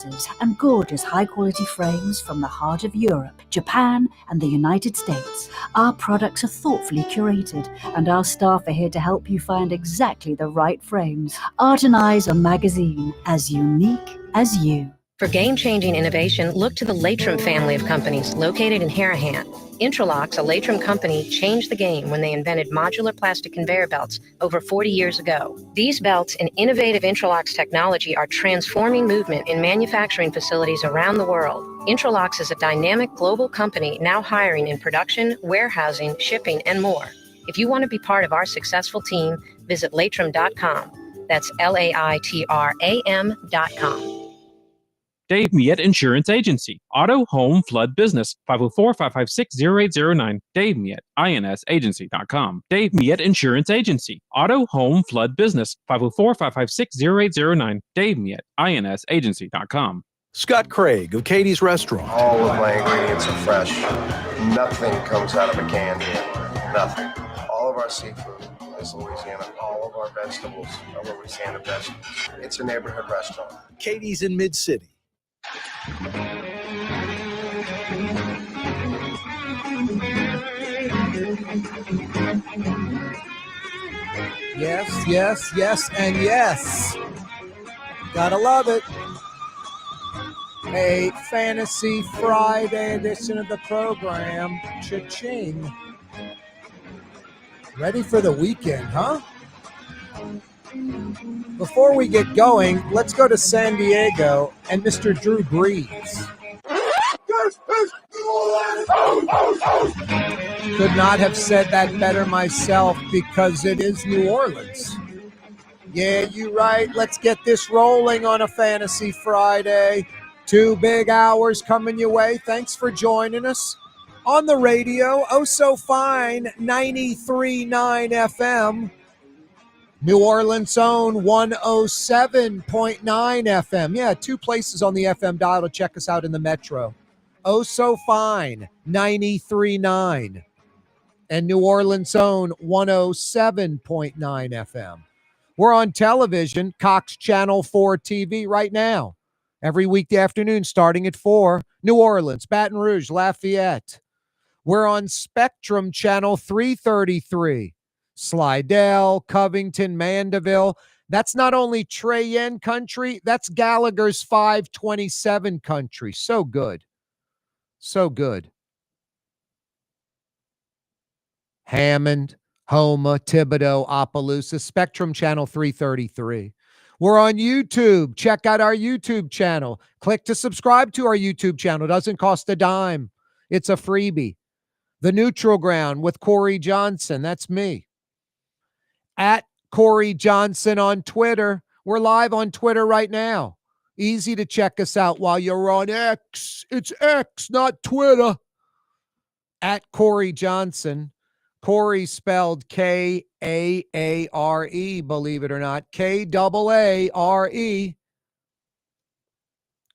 and gorgeous high-quality frames from the heart of Europe, Japan, and the United States. Our products are thoughtfully curated, and our staff are here to help you find exactly the right frames. Art and Eyes are magazine, as unique as you. For game-changing innovation, look to the Latrim family of companies located in Harahan. Intralox, a Latrim company, changed the game when they invented modular plastic conveyor belts over 40 years ago. These belts and innovative Intralox technology are transforming movement in manufacturing facilities around the world. Intralox is a dynamic global company now hiring in production, warehousing, shipping, and more. If you want to be part of our successful team, visit Latrim.com. That's LAITRAM.com. Dave Miette Insurance Agency. Auto, home, flood, business. 504-556-0809. Dave Miette, INSagency.com. Dave Miette Insurance Agency. Auto, home, flood, business. 504-556-0809. Dave Miette, INSagency.com. Scott Craig of Katie's Restaurant. All of my ingredients are fresh. Nothing comes out of a can here. Nothing. All of our seafood is Louisiana. All of our vegetables are Louisiana vegetables. It's a neighborhood restaurant. Katie's in Mid-City. Yes, yes, yes, and yes. Gotta love it. A Fantasy Friday edition of the program. Cha-ching. Ready for the weekend, huh? Before we get going, let's go to San Diego and Mr. Drew Brees. Could not have said that better myself because it is New Orleans. Yeah, you're right. Let's get this rolling on a Fantasy Friday. 2 big hours coming your way. Thanks for joining us on the radio. Oh, so fine. 93.9 FM. New Orleans' own 107.9 FM. Yeah, 2 places on the FM dial to check us out in the metro. Oh, so fine, 93.9. And New Orleans' own 107.9 FM. We're on television, Cox Channel 4 TV right now. Every weekday afternoon starting at 4. New Orleans, Baton Rouge, Lafayette. We're on Spectrum Channel 333. Slidell, Covington, Mandeville. That's not only Cheyenne country, that's Gallagher's 527 country. So good. So good. Hammond, Homa, Thibodaux, Opelousas, Spectrum Channel 333. We're on YouTube. Check out our YouTube channel. Click to subscribe to our YouTube channel. It doesn't cost a dime. It's a freebie. The Neutral Ground with Corey Johnson. That's me. At Corey Johnson on Twitter. We're live on Twitter right now. Easy to check us out while you're on X. It's X, not Twitter. At Corey Johnson. Corey spelled K-A-A-R-E, believe it or not. K-A-A-R-E.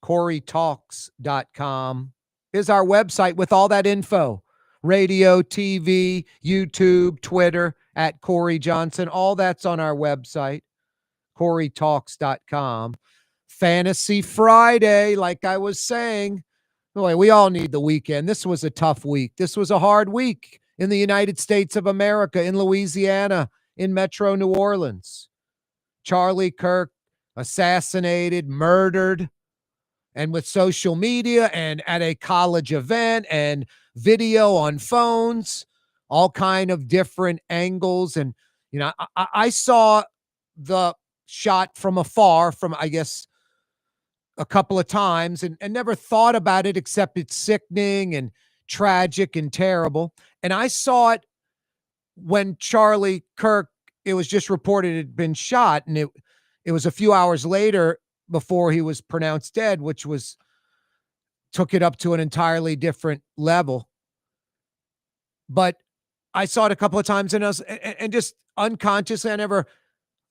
CoreyTalks.com is our website with all that info. Radio, TV, YouTube, Twitter, at Corey Johnson. All that's on our website, CoreyTalks.com. Fantasy Friday, like I was saying. Boy, we all need the weekend. This was a tough week. This was a hard week in the United States of America, in Louisiana, in Metro New Orleans. Charlie Kirk assassinated, murdered, and with social media and at a college event and video on phones, all kind of different angles. And, you know, I saw the shot from afar from, I guess, a couple of times and never thought about it except it's sickening and tragic and terrible. And I saw it when Charlie Kirk, it was just reported it had been shot, and it was a few hours later before he was pronounced dead, which was took it up to an entirely different level. But I saw it a couple of times and just unconsciously, I never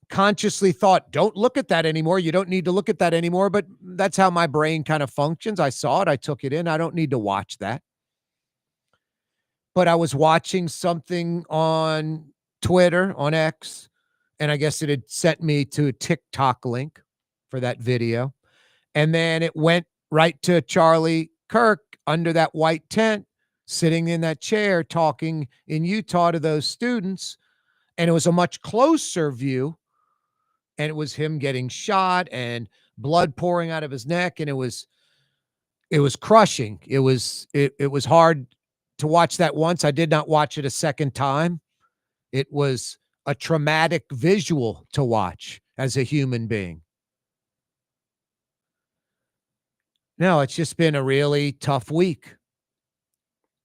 consciously thought, don't look at that anymore. You don't need to look at that anymore. But that's how my brain kind of functions. I saw it. I took it in. I don't need to watch that. But I was watching something on Twitter, on X, and I guess it had sent me to a TikTok link for that video. And then it went right to Charlie Kirk under that white tent, sitting in that chair, talking in Utah to those students. And it was a much closer view. And it was him getting shot and blood pouring out of his neck. And it was crushing. It was hard to watch that once. I did not watch it a second time. It was a traumatic visual to watch as a human being. No, it's just been a really tough week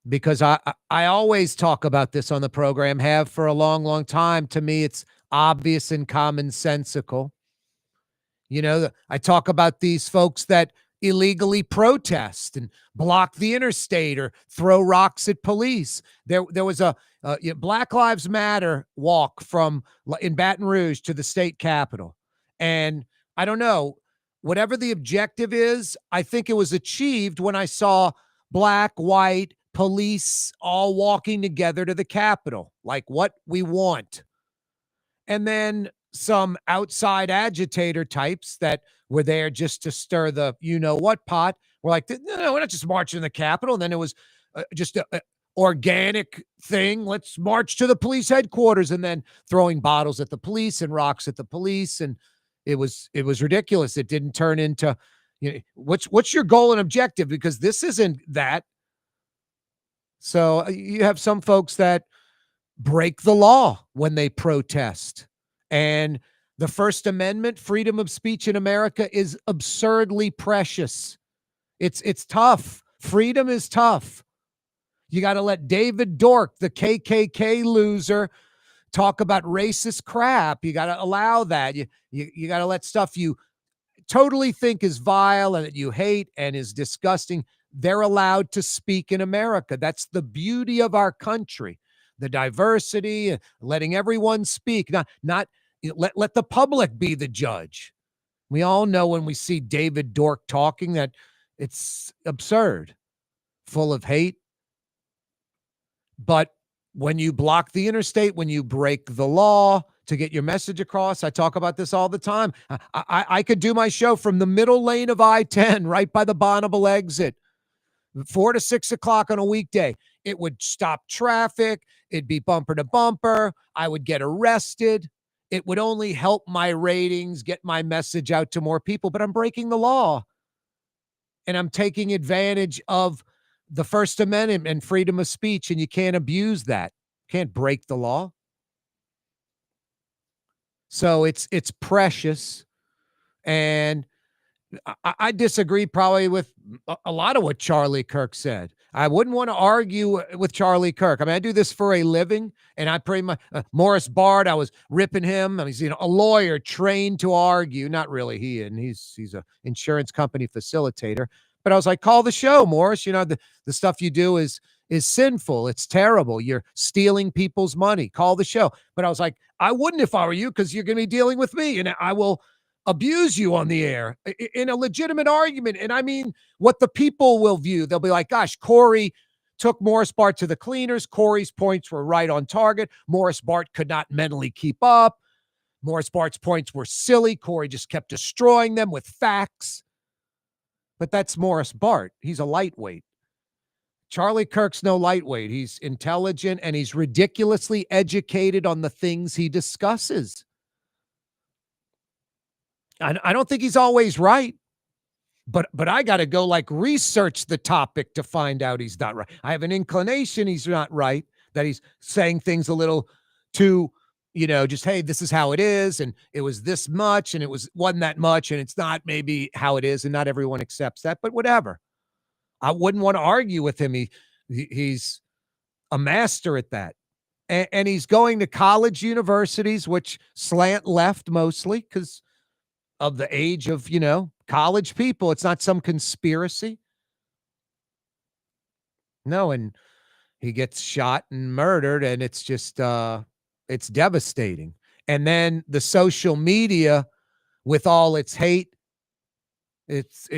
because I always talk about this on the program, have for a long, long time. To me, it's obvious and commonsensical. You know, I talk about these folks that illegally protest and block the interstate or throw rocks at police. There was a Black Lives Matter walk in Baton Rouge to the state capitol. And I don't know, whatever the objective is, I think it was achieved when I saw black, white, police all walking together to the Capitol, like what we want. And then some outside agitator types that were there just to stir the you-know-what pot were like, no, we're not just marching to the Capitol. And then it was just an organic thing. Let's march to the police headquarters, and then throwing bottles at the police and rocks at the police. And it was ridiculous. It didn't turn into, what's your goal and objective? Because this isn't that. So you have some folks that break the law when they protest. And the First Amendment, freedom of speech in America, is absurdly precious. It's tough. Freedom is tough. You got to let David Dork, the KKK loser, talk about racist crap. You got to allow that. You got to let stuff you totally think is vile and that you hate and is disgusting. They're allowed to speak in America. That's the beauty of our country. The diversity, letting everyone speak, not let the public be the judge. We all know when we see David Dork talking that it's absurd, full of hate. But when you block the interstate, when you break the law to get your message across, I talk about this all the time. I could do my show from the middle lane of I-10, right by the Bonneville exit, 4 to 6 o'clock on a weekday. It would stop traffic. It'd be bumper to bumper. I would get arrested. It would only help my ratings, get my message out to more people, but I'm breaking the law. And I'm taking advantage of the First Amendment and freedom of speech, and you can't abuse that. Can't break the law. So it's precious. And I disagree probably with a lot of what Charlie Kirk said. I wouldn't want to argue with Charlie Kirk. I mean, I do this for a living, and I pretty much Morris Bard, I was ripping him. I mean, he's a lawyer trained to argue. Not really he, and he's a insurance company facilitator. But I was like, call the show, Morris. The stuff you do is sinful. It's terrible. You're stealing people's money. Call the show. But I was like, I wouldn't if I were you, because you're going to be dealing with me, and I will abuse you on the air in a legitimate argument. And I mean, what the people will view, they'll be like, gosh, Corey took Morris Bart to the cleaners. Corey's points were right on target. Morris Bart could not mentally keep up. Morris Bart's points were silly. Corey just kept destroying them with facts. But that's Morris Bart. He's a lightweight. Charlie Kirk's no lightweight. He's intelligent, and he's ridiculously educated on the things he discusses. I don't think he's always right, but I got to go research the topic to find out he's not right. I have an inclination he's not right, that he's saying things a little too, just, hey, this is how it is, and it was this much, and wasn't that much, and it's not maybe how it is, and not everyone accepts that, but whatever. I wouldn't want to argue with him. He's a master at that. And he's going to college universities, which slant left mostly because of the age of, college people. It's not some conspiracy. No, and he gets shot and murdered, and it's just, it's devastating. And then the social media with all its hate, it's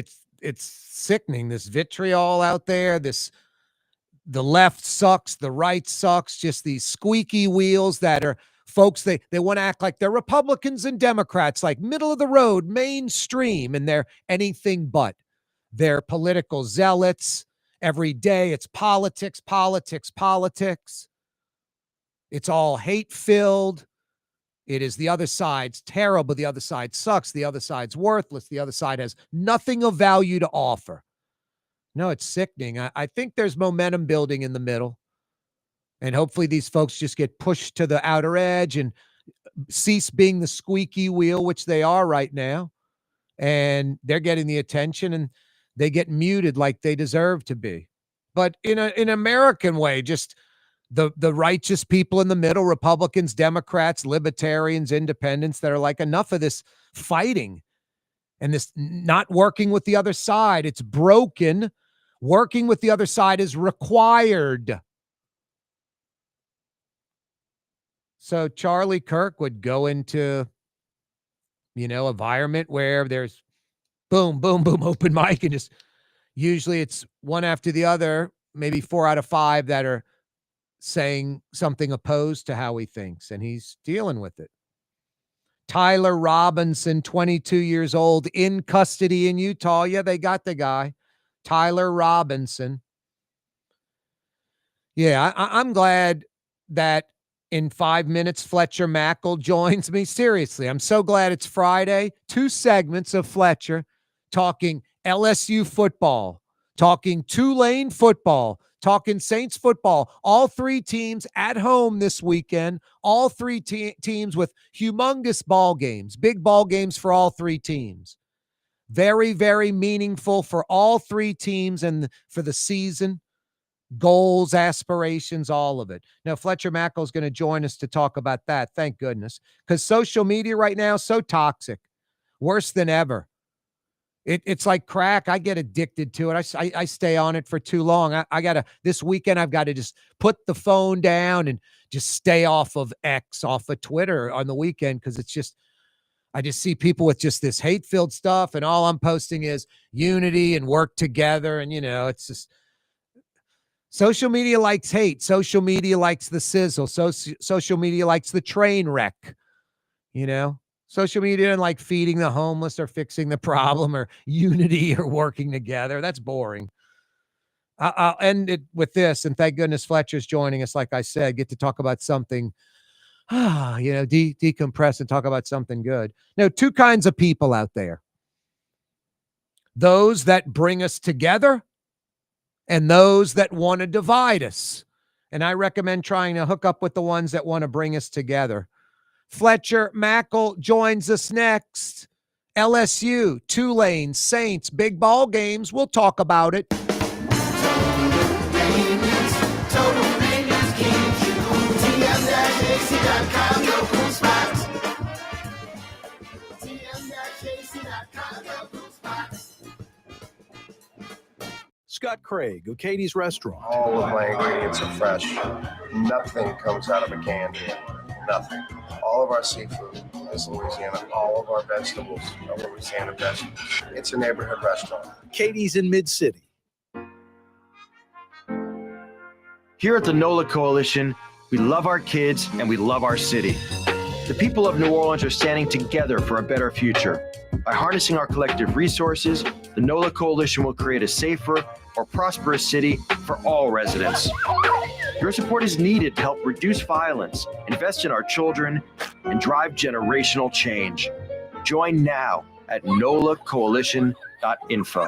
sickening. This vitriol out there, the left sucks, the right sucks, just these squeaky wheels that are folks, they want to act like they're Republicans and Democrats, like middle of the road, mainstream, and they're anything but. They're political zealots. Every day it's politics, politics, politics. It's all hate-filled. It is the other side's terrible. The other side sucks. The other side's worthless. The other side has nothing of value to offer. No, it's sickening. I think there's momentum building in the middle. And hopefully these folks just get pushed to the outer edge and cease being the squeaky wheel, which they are right now. And they're getting the attention and they get muted like they deserve to be. But in an American way, just the righteous people in the middle, Republicans, Democrats, libertarians, independents, that are like, enough of this fighting and this not working with the other side. It's broken. Working with the other side is required. So Charlie Kirk would go into, environment where there's boom, boom, boom, open mic, and just usually it's one after the other, maybe 4 out of 5 that are saying something opposed to how he thinks, and he's dealing with it. Tyler Robinson, 22 years old, in custody in Utah. Yeah, they got the guy. Tyler Robinson. Yeah, I'm glad that in 5 minutes, Fletcher Mackel joins me. Seriously, I'm so glad it's Friday. 2 segments of Fletcher talking LSU football, talking Tulane football, talking Saints football. All 3 teams at home this weekend. All 3 teams with humongous ball games, big ball games for all 3 teams. Very, very meaningful for all 3 teams and for the season. Goals, aspirations, all of it. Now, Fletcher Mackel is going to join us to talk about that. Thank goodness. Because social media right now is so toxic. Worse than ever. It's like crack. I get addicted to it. I stay on it for too long. This weekend, I've got to just put the phone down and just stay off of X, off of Twitter on the weekend, because I just see people with just this hate-filled stuff, and all I'm posting is unity and work together. And, it's just social media likes hate. Social media likes the sizzle. Social media likes the train wreck, Social media doesn't like feeding the homeless or fixing the problem or unity or working together. That's boring. I'll end it with this, and thank goodness Fletcher's joining us. Like I said, get to talk about something, decompress and talk about something good. Now, 2 kinds of people out there. Those that bring us together and those that want to divide us. And I recommend trying to hook up with the ones that want to bring us together. Fletcher Mackel joins us next. LSU, Tulane Saints, big ball games. We'll talk about it. Scott Craig of Katie's Restaurant. All of my ingredients are fresh. Nothing comes out of a can here. Nothing. All of our seafood is Louisiana. All of our vegetables are Louisiana vegetables. It's a neighborhood restaurant. Katie's in Mid-City. Here at the NOLA Coalition, we love our kids and we love our city. The people of New Orleans are standing together for a better future. By harnessing our collective resources, the NOLA Coalition will create a safer, more prosperous city for all residents. Your support is needed to help reduce violence, invest in our children, and drive generational change. Join now at nolacoalition.info.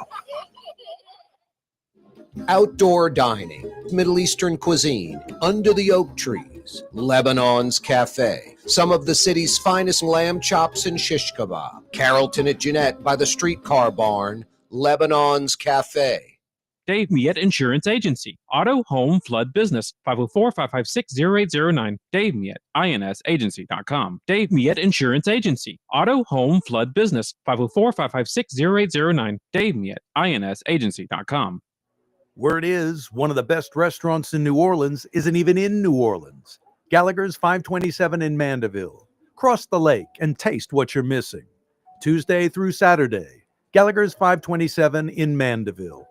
Outdoor dining, Middle Eastern cuisine, under the oak trees, Lebanon's Cafe, some of the city's finest lamb chops and shish kebab, Carrollton at Jeanette by the streetcar barn, Lebanon's Cafe. Dave Miette Insurance Agency. Auto, home, flood, business. 504-556-0809. Dave Miette, insagency.com. Dave Miette Insurance Agency. Auto, home, flood, business. 504-556-0809. Dave Miette, insagency.com. Word is, one of the best restaurants in New Orleans isn't even in New Orleans. Gallagher's 527 in Mandeville. Cross the lake and taste what you're missing. Tuesday through Saturday, Gallagher's 527 in Mandeville.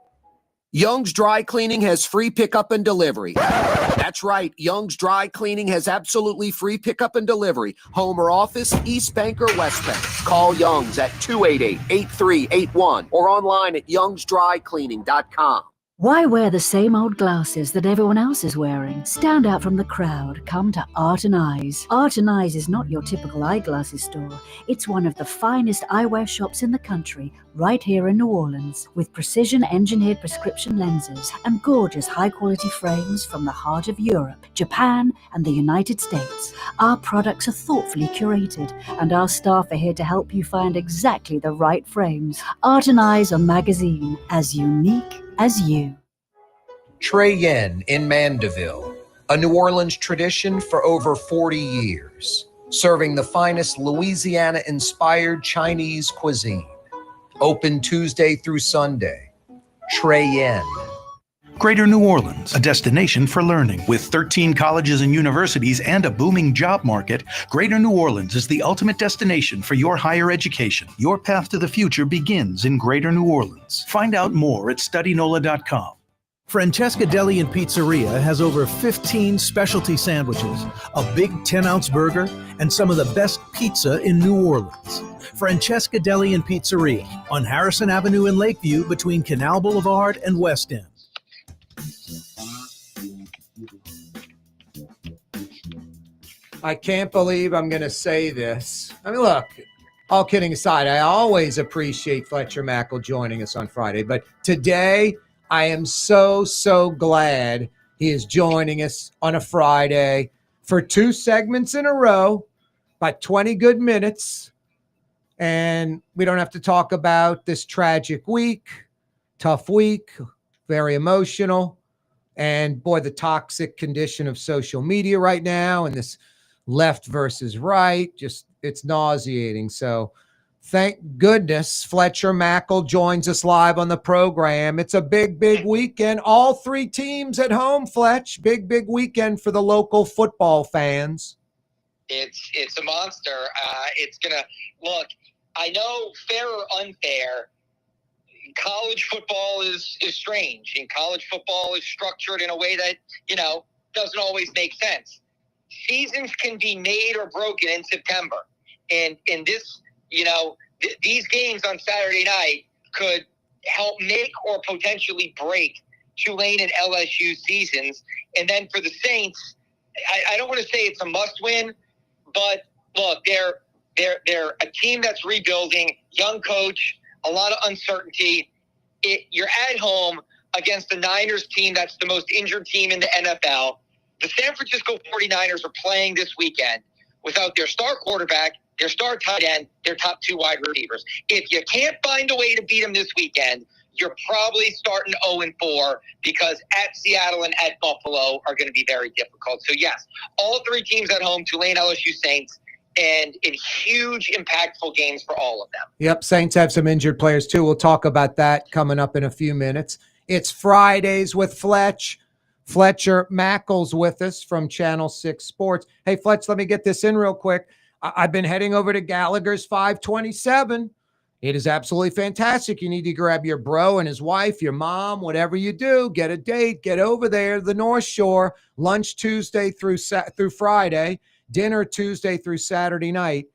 Young's Dry Cleaning has free pickup and delivery. That's right. Young's Dry Cleaning has absolutely free pickup and delivery. Home or office, East Bank or West Bank. Call Young's at 288-8381 or online at youngsdrycleaning.com. Why wear the same old glasses that everyone else is wearing? Stand out from the crowd. Come to Art and Eyes. Art and Eyes is not your typical eyeglasses store. It's one of the finest eyewear shops in the country, right here in New Orleans, with precision-engineered prescription lenses and gorgeous high-quality frames from the heart of Europe, Japan, and the United States. Our products are thoughtfully curated, and our staff are here to help you find exactly the right frames. Art and Eyes on magazine, as unique as you. Trey Yen in Mandeville, a New Orleans tradition for over 40 years, serving the finest Louisiana-inspired Chinese cuisine. Open Tuesday through Sunday. Trey Yen. Greater New Orleans, a destination for learning. With 13 colleges and universities and a booming job market, Greater New Orleans is the ultimate destination for your higher education. Your path to the future begins in Greater New Orleans. Find out more at studynola.com. Francesca Deli and Pizzeria has over 15 specialty sandwiches, a big 10-ounce burger, and some of the best pizza in New Orleans. Francesca Deli and Pizzeria on Harrison Avenue in Lakeview between Canal Boulevard and West End. I can't believe I'm going to say this. I mean, look, all kidding aside, I always appreciate Fletcher Mackel joining us on Friday, but today I am so glad he is joining us on a Friday for 2 segments in a row, about 20 good minutes, and we don't have to talk about this tragic week, tough week, very emotional, and boy, the toxic condition of social media right now and this left versus right, just it's nauseating. So thank goodness Fletcher Mackel joins us live on the program. It's a big weekend. All 3 teams at home, Fletch. Big weekend for the local football fans. It's a monster. It's going to – look, I know fair or unfair, college football is strange, and college football is structured in a way that, doesn't always make sense. Seasons can be made or broken in September. And in this, these games on Saturday night could help make or potentially break Tulane and LSU seasons. And then for the Saints, I don't want to say it's a must win, but look, they're a team that's rebuilding, young coach, a lot of uncertainty. You're at home against the Niners team that's the most injured team in the NFL. The San Francisco 49ers are playing this weekend without their star quarterback, their star tight end, their top 2 wide receivers. If you can't find a way to beat them this weekend, you're probably starting 0-4 because at Seattle and at Buffalo are going to be very difficult. So, yes, all 3 teams at home, Tulane, LSU, Saints, and in huge, impactful games for all of them. Yep, Saints have some injured players too. We'll talk about that coming up in a few minutes. It's Fridays with Fletch. Fletcher Mackel's with us from Channel 6 Sports. Hey, Fletch, let me get this in real quick. I've been heading over to Gallagher's 527. It is absolutely fantastic. You need to grab your bro and his wife, your mom, whatever you do, get a date, get over there to the North Shore, lunch Tuesday through Friday, dinner Tuesday through Saturday night.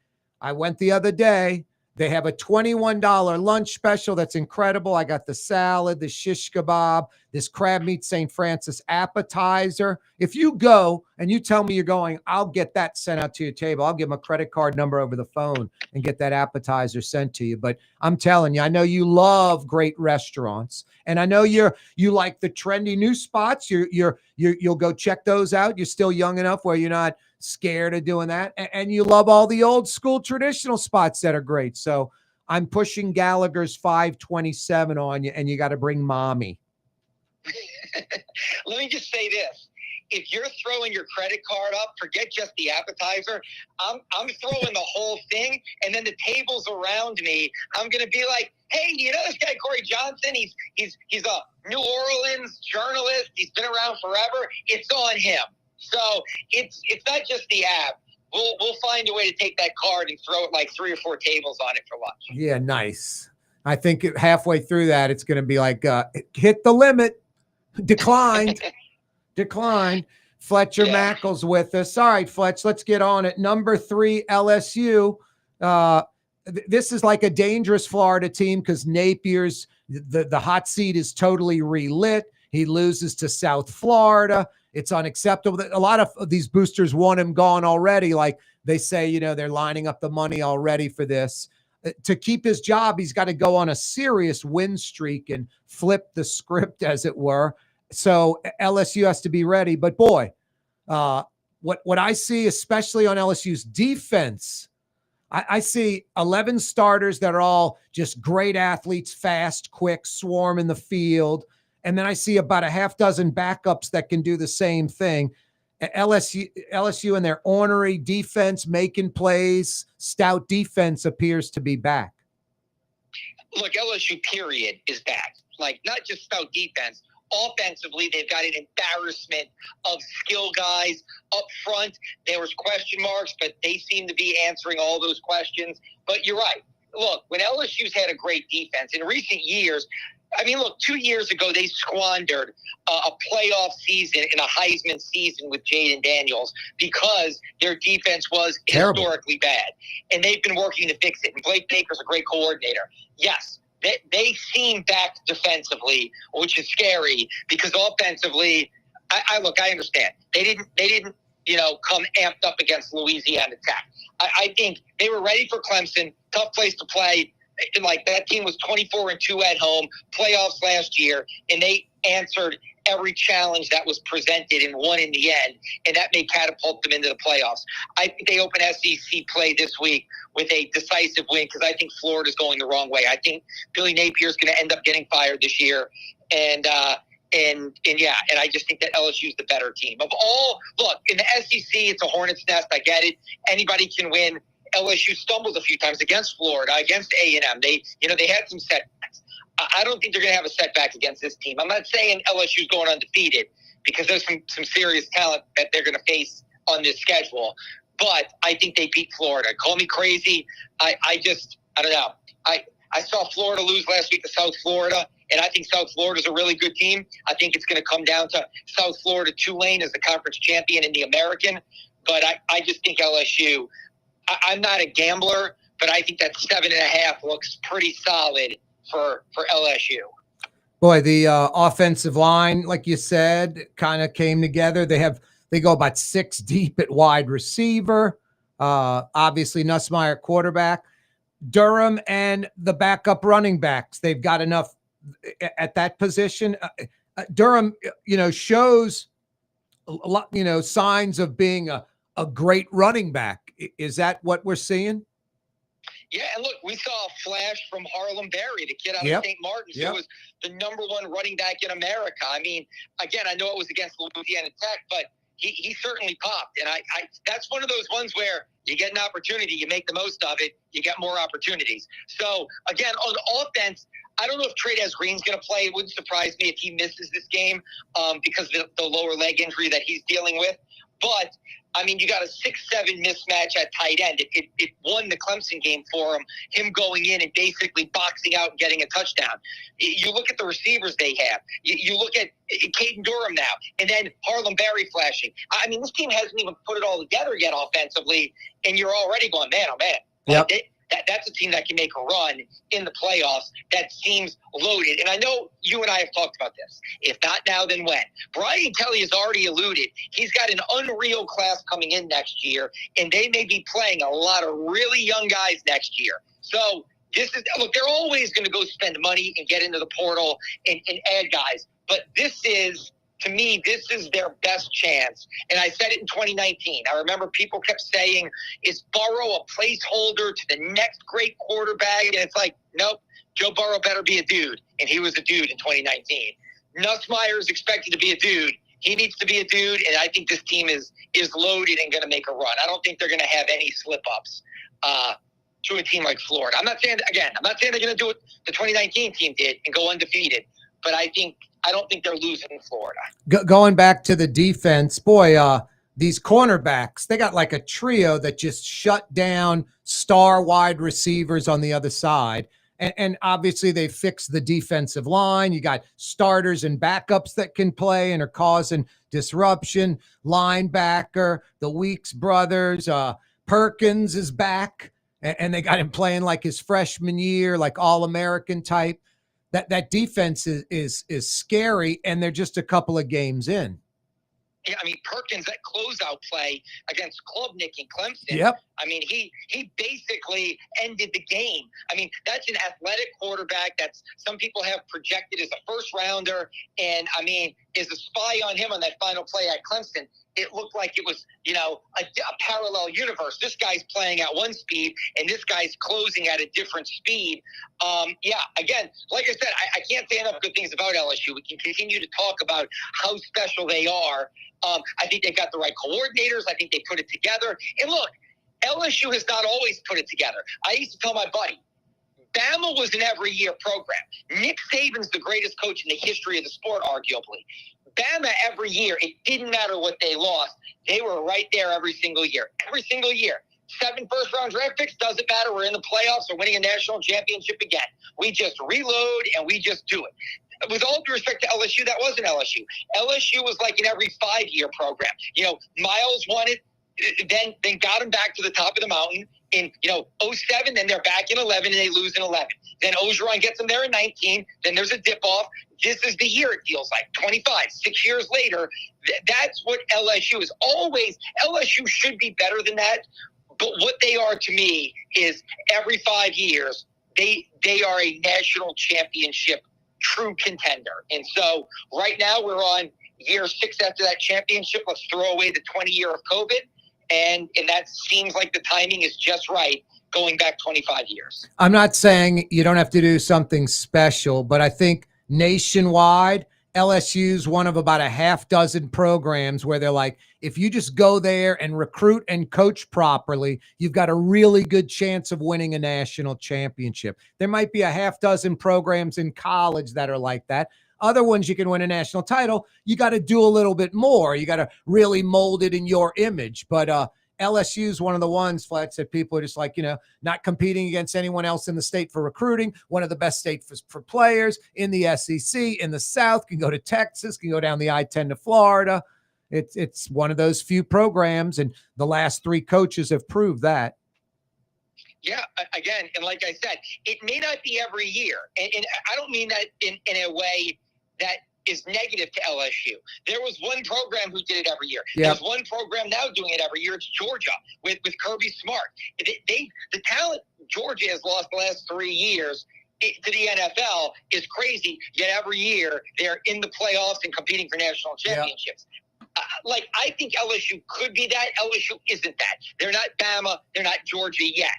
I went the other day. They have a $21 lunch special that's incredible. I got the salad, the shish kebab, this crab meat St. Francis appetizer. If you go and you tell me you're going, I'll get that sent out to your table. I'll give them a credit card number over the phone and get that appetizer sent to you. But I'm telling you, I know you love great restaurants, and I know you like the trendy new spots. You'll go check those out. You're still young enough where you're not scared of doing that. And you love all the old school traditional spots that are great. So I'm pushing Gallagher's 527 on you, and you got to bring mommy. Let me just say this. If you're throwing your credit card up, forget just the appetizer. I'm throwing the whole thing, and then the tables around me, I'm going to be like, hey, you know this guy Corey Johnson? He's a New Orleans journalist. He's been around forever. It's on him. So it's not just the app. We'll find a way to take that card and throw it like 3 or 4 tables on it for lunch. Yeah, nice. I think halfway through that, it's going to be like, hit the limit, declined. Fletcher Mackel's with us. All right, Fletch, let's get on it. Number 3, LSU. This is like a dangerous Florida team because Napier's the hot seat is totally relit. He loses to South Florida. It's unacceptable. A lot of these boosters want him gone already. Like they say, they're lining up the money already for this. To keep his job, he's got to go on a serious win streak and flip the script, as it were. So LSU has to be ready. But boy, what I see, especially on LSU's defense, I see 11 starters that are all just great athletes, fast, quick, swarm in the field. And then I see about a half dozen backups that can do the same thing. LSU and their ornery defense, making plays, stout defense appears to be back. Look, LSU period is back. Like, not just stout defense. Offensively, they've got an embarrassment of skill guys up front. There was question marks, but they seem to be answering all those questions. But you're right. Look, when LSU's had a great defense in recent years, 2 years ago, they squandered a playoff season and a Heisman season with Jaden Daniels because their defense was terrible, historically bad. And they've been working to fix it. And Blake Baker's a great coordinator. Yes, they seem back defensively, which is scary because offensively, I understand. They didn't come amped up against Louisiana Tech. I think they were ready for Clemson, tough place to play. Like, that team was 24-2 at home, playoffs last year, and they answered every challenge that was presented and won in the end, and that may catapult them into the playoffs. I think they open SEC play this week with a decisive win because I think Florida's going the wrong way. I think Billy Napier's going to end up getting fired this year, and I just think that LSU's the better team. Look, in the SEC, it's a hornet's nest. I get it. Anybody can win. LSU stumbled a few times against Florida, against A&M. They had some setbacks. I don't think they're going to have a setback against this team. I'm not saying LSU's going undefeated because there's some serious talent that they're going to face on this schedule. But I think they beat Florida. Call me crazy. I don't know. I saw Florida lose last week to South Florida, and I think South Florida's a really good team. I think it's going to come down to South Florida Tulane as the conference champion in the American. But I just think LSU – I'm not a gambler, but I think that 7.5 looks pretty solid for LSU. Boy, the offensive line, like you said, kind of came together. They go about 6 deep at wide receiver. Obviously, Nussmeier quarterback. Durham and the backup running backs. They've got enough at that position. Durham, shows a lot, signs of being a great running back. Is that what we're seeing? Yeah, and look, we saw a flash from Harlem Berry, the kid out of St. Martin's, who was the number 1 running back in America. Again, I know it was against Louisiana Tech, but he certainly popped. And I that's one of those ones where you get an opportunity, you make the most of it, you get more opportunities. So, again, on offense, I don't know if Trey'Dez Green's going to play. It wouldn't surprise me if he misses this game because of the lower leg injury that he's dealing with. But you got a 6-7 mismatch at tight end. It won the Clemson game for him going in and basically boxing out and getting a touchdown. You look at the receivers they have. You look at Caden Durham now, and then Harlem Berry flashing. This team hasn't even put it all together yet offensively, and you're already going, man, oh, man. Yep. That's a team that can make a run in the playoffs that seems loaded. And I know you and I have talked about this. If not now, then when? Brian Kelly has already alluded. He's got an unreal class coming in next year, and they may be playing a lot of really young guys next year. So they're always going to go spend money and get into the portal and add guys. But to me, this is their best chance. And I said it in 2019. I remember people kept saying, is Burrow a placeholder to the next great quarterback? And it's like, nope, Joe Burrow better be a dude. And he was a dude in 2019. Nussmeier is expected to be a dude. He needs to be a dude. And I think this team is loaded and going to make a run. I don't think they're going to have any slip-ups to a team like Florida. I'm not saying they're going to do what the 2019 team did and go undefeated. But I don't think they're losing in Florida. Going back to the defense, boy, these cornerbacks, they got like a trio that just shut down star wide receivers on the other side. And obviously they fixed the defensive line. You got starters and backups that can play and are causing disruption. Linebacker, the Weeks brothers, Perkins is back, and they got him playing like his freshman year, like All-American type. That defense is scary, and they're just a couple of games in. Yeah, I mean, Perkins, that closeout play against Klubnik in Clemson. Yep. I mean, he basically ended the game. I mean, that's an athletic quarterback that's some people have projected as a first rounder. And I mean, is a spy on him on that final play at Clemson. It looked like it was, a parallel universe. This guy's playing at one speed and this guy's closing at a different speed. Again, like I said, I can't say enough good things about LSU. We can continue to talk about how special they are. I think they got the right coordinators. I think they put it together. And look, LSU has not always put it together. I used to tell my buddy, Bama was an every-year program. Nick Saban's the greatest coach in the history of the sport, arguably. Bama every year, it didn't matter what they lost. They were right there every single year. Every single year. 7 first-round draft picks, doesn't matter. We're in the playoffs or winning a national championship again. We just reload and we just do it. With all due respect to LSU, that wasn't LSU. LSU was like an every 5-year program. Miles won it, then got him back to the top of the mountain in 07, then they're back in 11 and they lose in 11. Then Ogeron gets them there in 19, then there's a dip off. This is the year it feels like, 25, 6 years later. That's what LSU is. Always, LSU should be better than that, but what they are to me is every 5 years, they are a national championship true contender. And so right now we're on year 6 after that championship. Let's throw away the 20 year of COVID. And that seems like the timing is just right going back 25 years. I'm not saying you don't have to do something special, but I think nationwide, LSU's one of about a half dozen programs where they're like, if you just go there and recruit and coach properly, you've got a really good chance of winning a national championship. There might be a half dozen programs in college that are like that. Other ones you can win a national title. You got to do a little bit more. You got to really mold it in your image. But LSU is one of the ones, Fletch, that people are just like, not competing against anyone else in the state for recruiting. One of the best states for players in the SEC, in the South, can go to Texas, can go down the I-10 to Florida. It's one of those few programs, and the last 3 coaches have proved that. Yeah, again, and like I said, it may not be every year. And I don't mean that in a way that is negative to LSU. There was one program who did it every year. Yep. There's one program now doing it every year. It's Georgia with Kirby Smart. The talent Georgia has lost the last 3 years to the NFL is crazy. Yet every year they're in the playoffs and competing for national championships. Yep. I think LSU could be that. LSU isn't that. They're not Bama. They're not Georgia yet.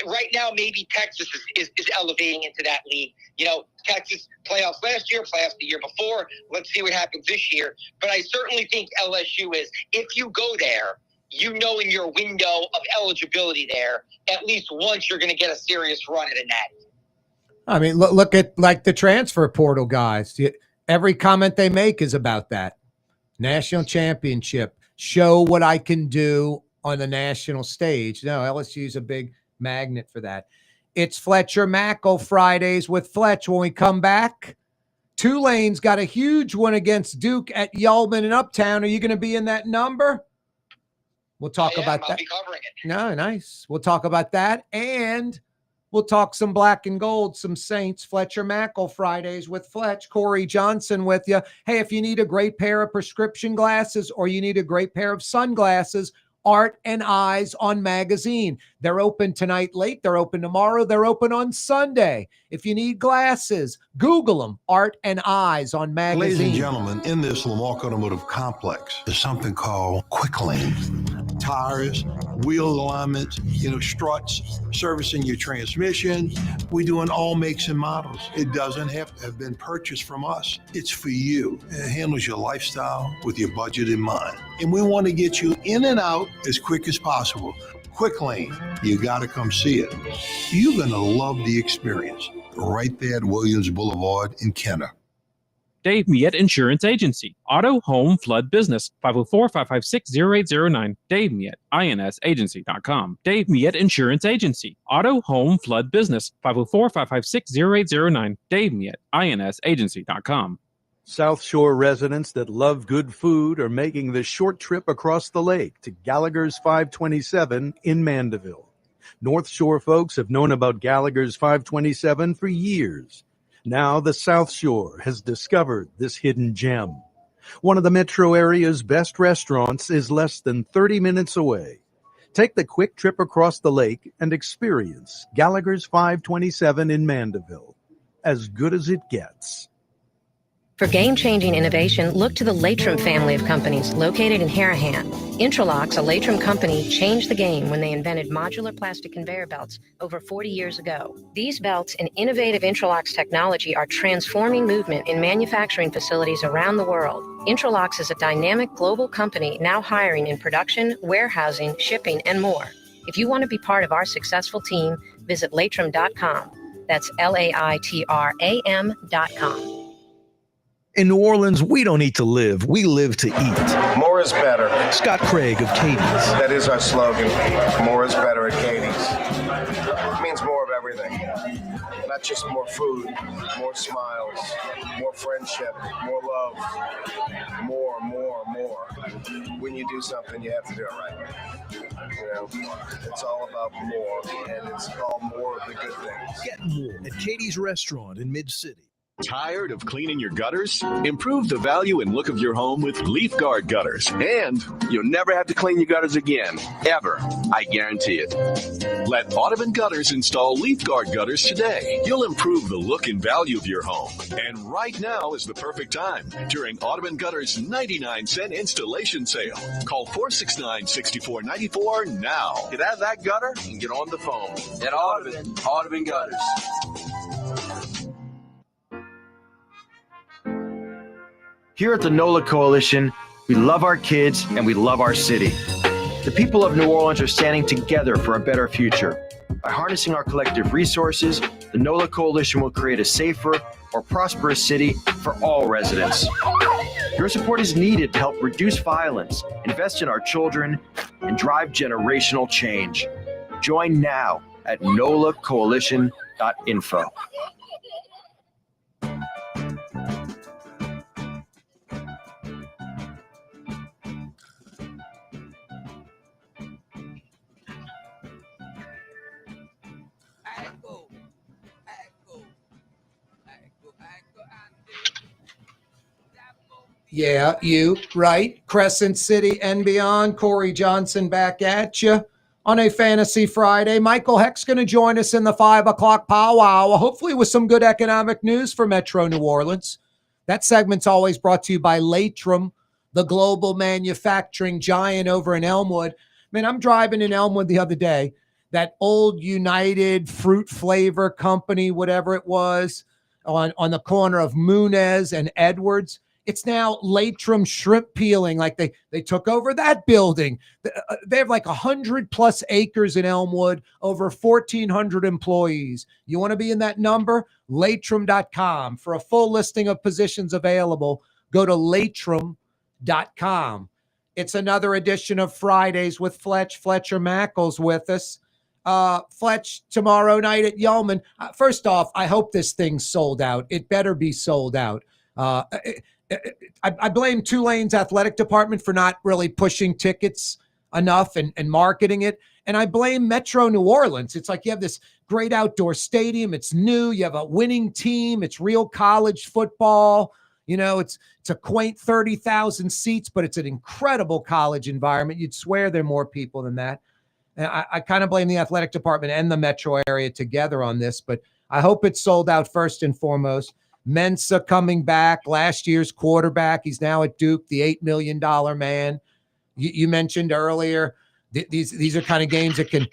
Right now, maybe Texas is elevating into that league. Texas playoffs last year, playoffs the year before. Let's see what happens this year. But I certainly think LSU is, if you go there, in your window of eligibility there, at least once you're going to get a serious run at a natty. I mean, look at like the transfer portal guys. Every comment they make is about that. National championship. Show what I can do on the national stage. No, LSU's a big magnet for that. It's Fletcher Mackel Fridays with Fletch. When we come back, Tulane's got a huge one against Duke at Yulman and Uptown. Are you going to be in that number? We'll talk about that. I'll be covering it. No, nice. We'll talk about that, and we'll talk some black and gold, some Saints. Fletcher Mackel Fridays with Fletch. Corey Johnson with you. Hey, if you need a great pair of prescription glasses or you need a great pair of sunglasses, Art and Eyes on Magazine. They're open tonight late. They're open tomorrow. They're open on Sunday. If you need glasses, Google them. Art and Eyes on Magazine. Ladies and gentlemen, in this Lamarck Automotive Complex, there's something called Quick Lane. Tires, wheel alignments, struts, servicing your transmission. We do in all makes and models. It doesn't have to have been purchased from us. It's for you. It handles your lifestyle with your budget in mind. And we want to get you in and out as quick as possible. Quick Lane, you got to come see it. You're going to love the experience right there at Williams Boulevard in Kenner. Dave Miette Insurance Agency. Auto, home, flood, business. 504-556-0809. Dave Miette, INSAgency.com. Dave Miette Insurance Agency. Auto, home, flood, business. 504-556-0809. Dave Miette, INSAgency.com. South Shore residents that love good food are making the short trip across the lake to Gallagher's 527 in Mandeville. North Shore folks have known about Gallagher's 527 for years. Now the South Shore has discovered this hidden gem. One of the metro area's best restaurants is less than 30 minutes away. Take the quick trip across the lake and experience Gallagher's 527 in Mandeville. As good as it gets. For game-changing innovation, look to the Latrim family of companies located in Harahan. Intralox, a Latrim company, changed the game when they invented modular plastic conveyor belts over 40 years ago. These belts and innovative Intralox technology are transforming movement in manufacturing facilities around the world. Intralox is a dynamic global company now hiring in production, warehousing, shipping, and more. If you want to be part of our successful team, visit latrim.com. That's LAITRAM.com. In New Orleans, we don't eat to live. We live to eat. More is better. Scott Craig of Katie's. That is our slogan. More is better at Katie's. It means more of everything. Not just more food, more smiles, more friendship, more love. More. When you do something, you have to do it right. You know, it's all about more, and it's called more of the good things. Get more at Katie's Restaurant in Mid-City. Tired of cleaning your gutters? Improve the value and look of your home with Leaf Guard gutters. And you'll never have to clean your gutters again. Ever. I guarantee it. Let Audubon Gutters install Leaf Guard gutters today. You'll improve the look and value of your home. And right now is the perfect time during Audubon Gutters' 99-cent installation sale. Call 469-6494 now. Get out of that gutter and get on the phone. At Audubon Gutters. Here at the NOLA Coalition, we love our kids and we love our city. The people of New Orleans are standing together for a better future. By harnessing our collective resources, the NOLA Coalition will create a safer, more prosperous city for all residents. Your support is needed to help reduce violence, invest in our children, and drive generational change. Join now at nolacoalition.info. Yeah, you, right? Crescent City and beyond. Corey Johnson back at you on a Fantasy Friday. Michael Hecht's going to join us in the 5 o'clock powwow, hopefully with some good economic news for Metro New Orleans. That segment's always brought to you by Latrim, the global manufacturing giant over in Elmwood. Man, I'm driving in Elmwood the other day. That old United Fruit Flavor Company, whatever it was, on the corner of Munez and Edwards. It's now Latrim Shrimp Peeling. Like they took over that building. They have like 100 plus acres in Elmwood, over 1,400 employees. You want to be in that number? Latrim.com. For a full listing of positions available, go to Latrim.com. It's another edition of Fridays with Fletch. Fletcher Mackel's with us. Fletch, tomorrow night at Yeoman. First off, I hope this thing's sold out. It better be sold out. I blame Tulane's athletic department for not really pushing tickets enough and marketing it. And I blame Metro New Orleans. It's like you have this great outdoor stadium. It's new. You have a winning team. It's real college football. You know, it's a quaint 30,000 seats, but it's an incredible college environment. You'd swear there are more people than that. And I kind of blame the athletic department and the metro area together on this, but I hope it's sold out first and foremost. Mensa coming back, last year's quarterback. He's now at Duke, the $8 million man. You mentioned earlier, these are kind of games that can,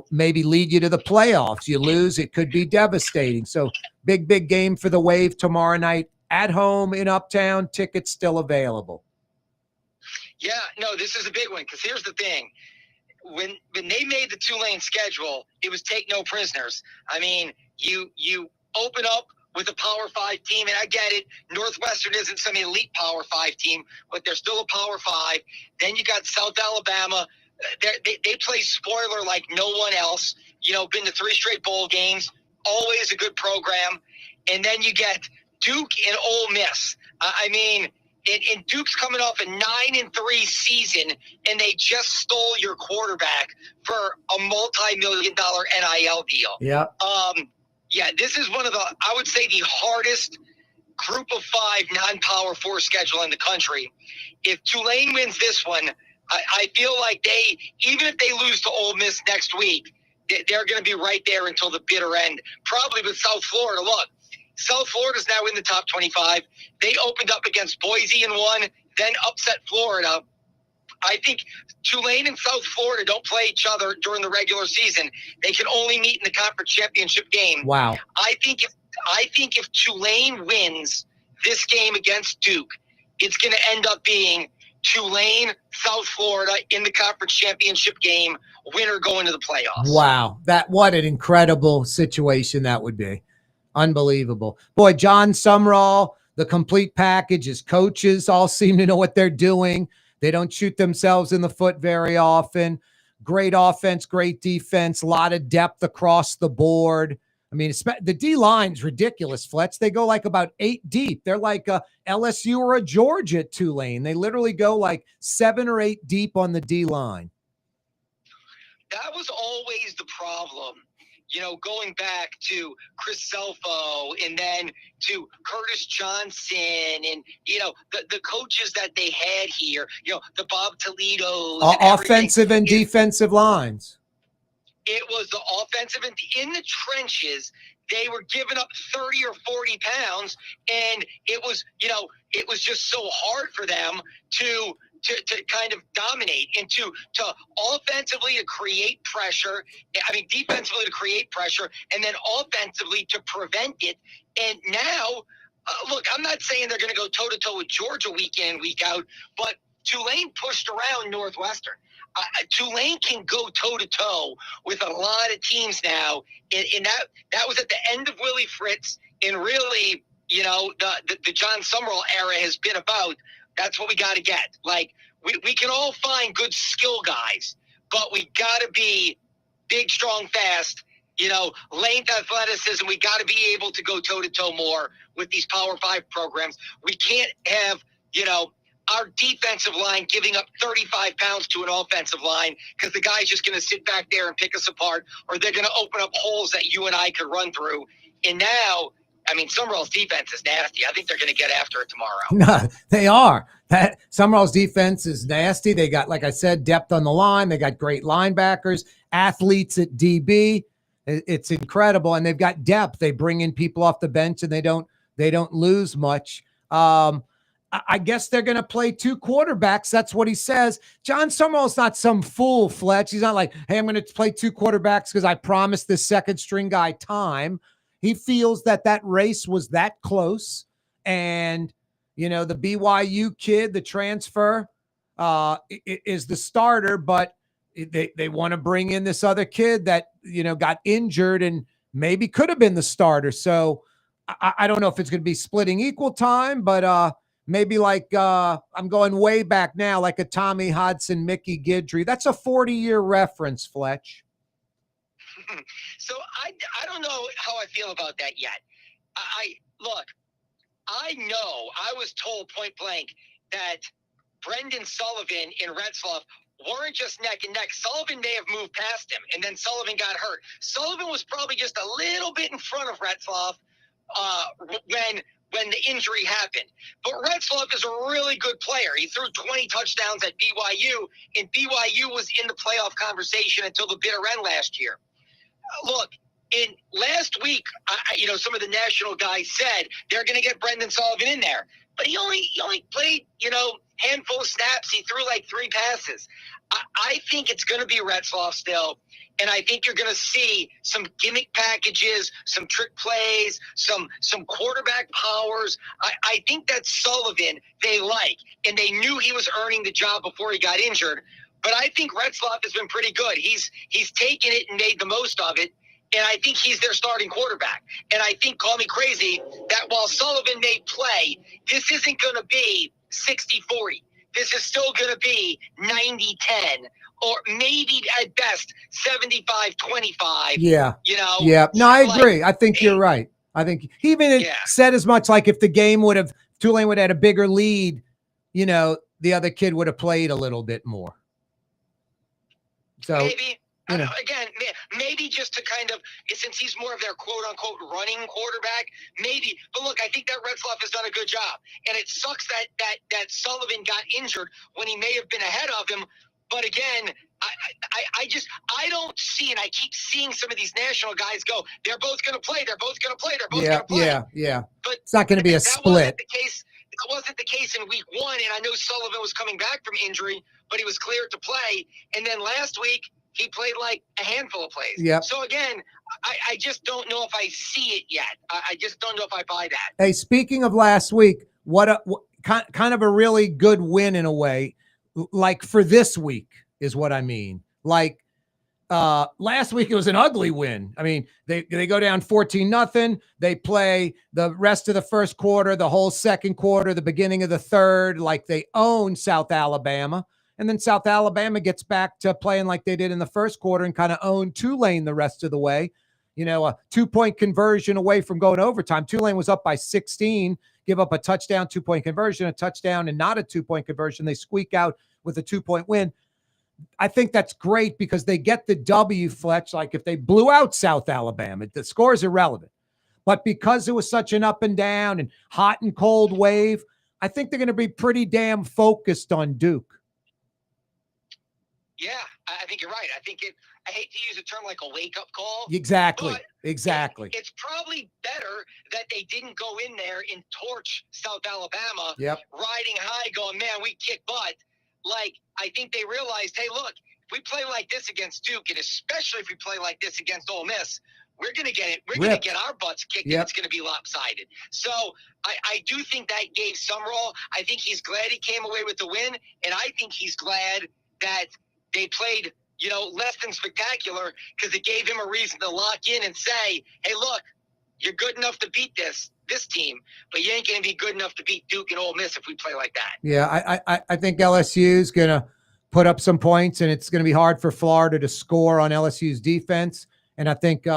maybe lead you to the playoffs. You lose, it could be devastating. So big game for the Wave tomorrow night at home in Uptown. Tickets still available. Yeah, no, this is a big one because here's the thing. When they made the Tulane schedule, it was take no prisoners. I mean, you open up with a Power 5 team, and I get it, Northwestern isn't some elite Power 5 team, but they're still a Power 5. Then you got South Alabama. They play spoiler like no one else. Been to 3 straight bowl games, always a good program. And then you get Duke and Ole Miss. And Duke's coming off a 9-3 season, and they just stole your quarterback for a multi-million-dollar NIL deal. Yeah. This is one of I would say, the hardest group of 5 non-Power 4 schedule in the country. If Tulane wins this one, I feel like even if they lose to Ole Miss next week, they're going to be right there until the bitter end, probably with South Florida. Look, South Florida's now in the top 25. They opened up against Boise and won, then upset Florida. I think Tulane and South Florida don't play each other during the regular season. They can only meet in the conference championship game. Wow. I think if Tulane wins this game against Duke, it's going to end up being Tulane, South Florida in the conference championship game, winner going to the playoffs. Wow. What an incredible situation that would be. Unbelievable. Boy, John Sumrall, the complete package. His coaches all seem to know what they're doing. They don't shoot themselves in the foot very often. Great offense, great defense, a lot of depth across the board. I mean, the D-line's ridiculous, Fletch. They go like about 8 deep. They're like a LSU or a Georgia at Tulane. They literally go like 7 or 8 deep on the D-line. That was always the problem. Going back to Chris Selfo and then to Curtis Johnson and, the coaches that they had here, the Bob Toledos. Offensive and defensive lines. It was the offensive and in the trenches. They were giving up 30 or 40 pounds, and it was just so hard for them to kind of dominate and to offensively to create pressure. Defensively to create pressure, and then offensively to prevent it. And now, look, I'm not saying they're going to go toe-to-toe with Georgia week in, week out, but Tulane pushed around Northwestern. Tulane can go toe-to-toe with a lot of teams now, and that was at the end of Willie Fritz, and really, the John Sumrall era has been about. That's what we got to get. Like, we can all find good skill guys, but we got to be big, strong, fast, length, athleticism. We got to be able to go toe-to-toe more with these Power 5 programs. We can't have, our defensive line giving up 35 pounds to an offensive line because the guy's just going to sit back there and pick us apart, or they're going to open up holes that you and I could run through. And now, Summerall's defense is nasty. I think they're going to get after it tomorrow. No, they are. Summerall's defense is nasty. They got, like I said, depth on the line. They got great linebackers, athletes at DB. It's incredible, and they've got depth. They bring in people off the bench, and they don't lose much. I guess they're going to play 2 quarterbacks. That's what he says. John Summerall's not some fool, Fletch. He's not like, hey, I'm going to play 2 quarterbacks because I promised this second string guy time. He feels that race was that close. And, the BYU kid, the transfer, is the starter, but they want to bring in this other kid that, got injured and maybe could have been the starter. So I don't know if it's going to be splitting equal time, but maybe like I'm going way back now, like a Tommy Hodson, Mickey Guidry. That's a 40-year reference, Fletch. So I don't know how I feel about that yet. I know I was told point blank that Brendan Sullivan and Retzloff weren't just neck and neck. Sullivan may have moved past him, and then Sullivan got hurt. Sullivan was probably just a little bit in front of Retzloff when the injury happened. But Retzloff is a really good player. He threw 20 touchdowns at BYU, and BYU was in the playoff conversation until the bitter end last year. Look, in last week, some of the national guys said they're going to get Brendan Sullivan in there, but he only played, handful of snaps. He threw like 3 passes. I think it's going to be Retzloff still, and I think you're going to see some gimmick packages, some trick plays, some quarterback powers. I think that Sullivan they like, and they knew he was earning the job before he got injured. But I think Retzloff has been pretty good. He's taken it and made the most of it. And I think he's their starting quarterback. And I think, call me crazy, that while Sullivan may play, this isn't going to be 60-40. This is still going to be 90-10, or maybe at best 75-25. Yeah. You know? Yeah. No, I agree. Like, I think you're right. I think he even said as much, like if the game Tulane would have had a bigger lead, you know, the other kid would have played a little bit more. So maybe. Again, maybe just to kind of, since he's more of their quote-unquote running quarterback, maybe. But look, I think that Retzlaff has done a good job. And it sucks that Sullivan got injured when he may have been ahead of him. But again, I don't see, and I keep seeing some of these national guys go, they're both going to play, they're both going to play, they're both going to play. Yeah. But it's not going to be a split. That wasn't the case in week 1, and I know Sullivan was coming back from injury, but he was cleared to play. And then last week, he played like a handful of plays. Yep. So again, I just don't know if I see it yet. I just don't know if I buy that. Hey, speaking of last week, what kind of a really good win in a way, like for this week is what I mean. Like last week, it was an ugly win. I mean, they go down 14-0. They play the rest of the first quarter, the whole second quarter, the beginning of the third, like they own South Alabama. And then South Alabama gets back to playing like they did in the first quarter and kind of own Tulane the rest of the way. You know, a 2-point conversion away from going overtime. Tulane was up by 16, give up a touchdown, 2-point conversion, a touchdown, and not a 2-point conversion. They squeak out with a 2-point win. I think that's great because they get the W, Fletch. Like if they blew out South Alabama, the score is irrelevant. But because it was such an up and down and hot and cold wave, I think they're going to be pretty damn focused on Duke. Yeah, I think you're right. I hate to use a term like a wake-up call. Exactly. It's probably better that they didn't go in there and torch South Alabama, riding high, going, man, we kick butt. Like, I think they realized, hey, look, if we play like this against Duke, and especially if we play like this against Ole Miss, we're going to get it. We're going to get our butts kicked, and it's going to be lopsided. So I do think that gave some role. I think he's glad he came away with the win, and I think he's glad that they played, you know, less than spectacular because it gave him a reason to lock in and say, hey, look, you're good enough to beat this team, but you ain't going to be good enough to beat Duke and Ole Miss if we play like that. Yeah, I think LSU is going to put up some points, and it's going to be hard for Florida to score on LSU's defense. And I think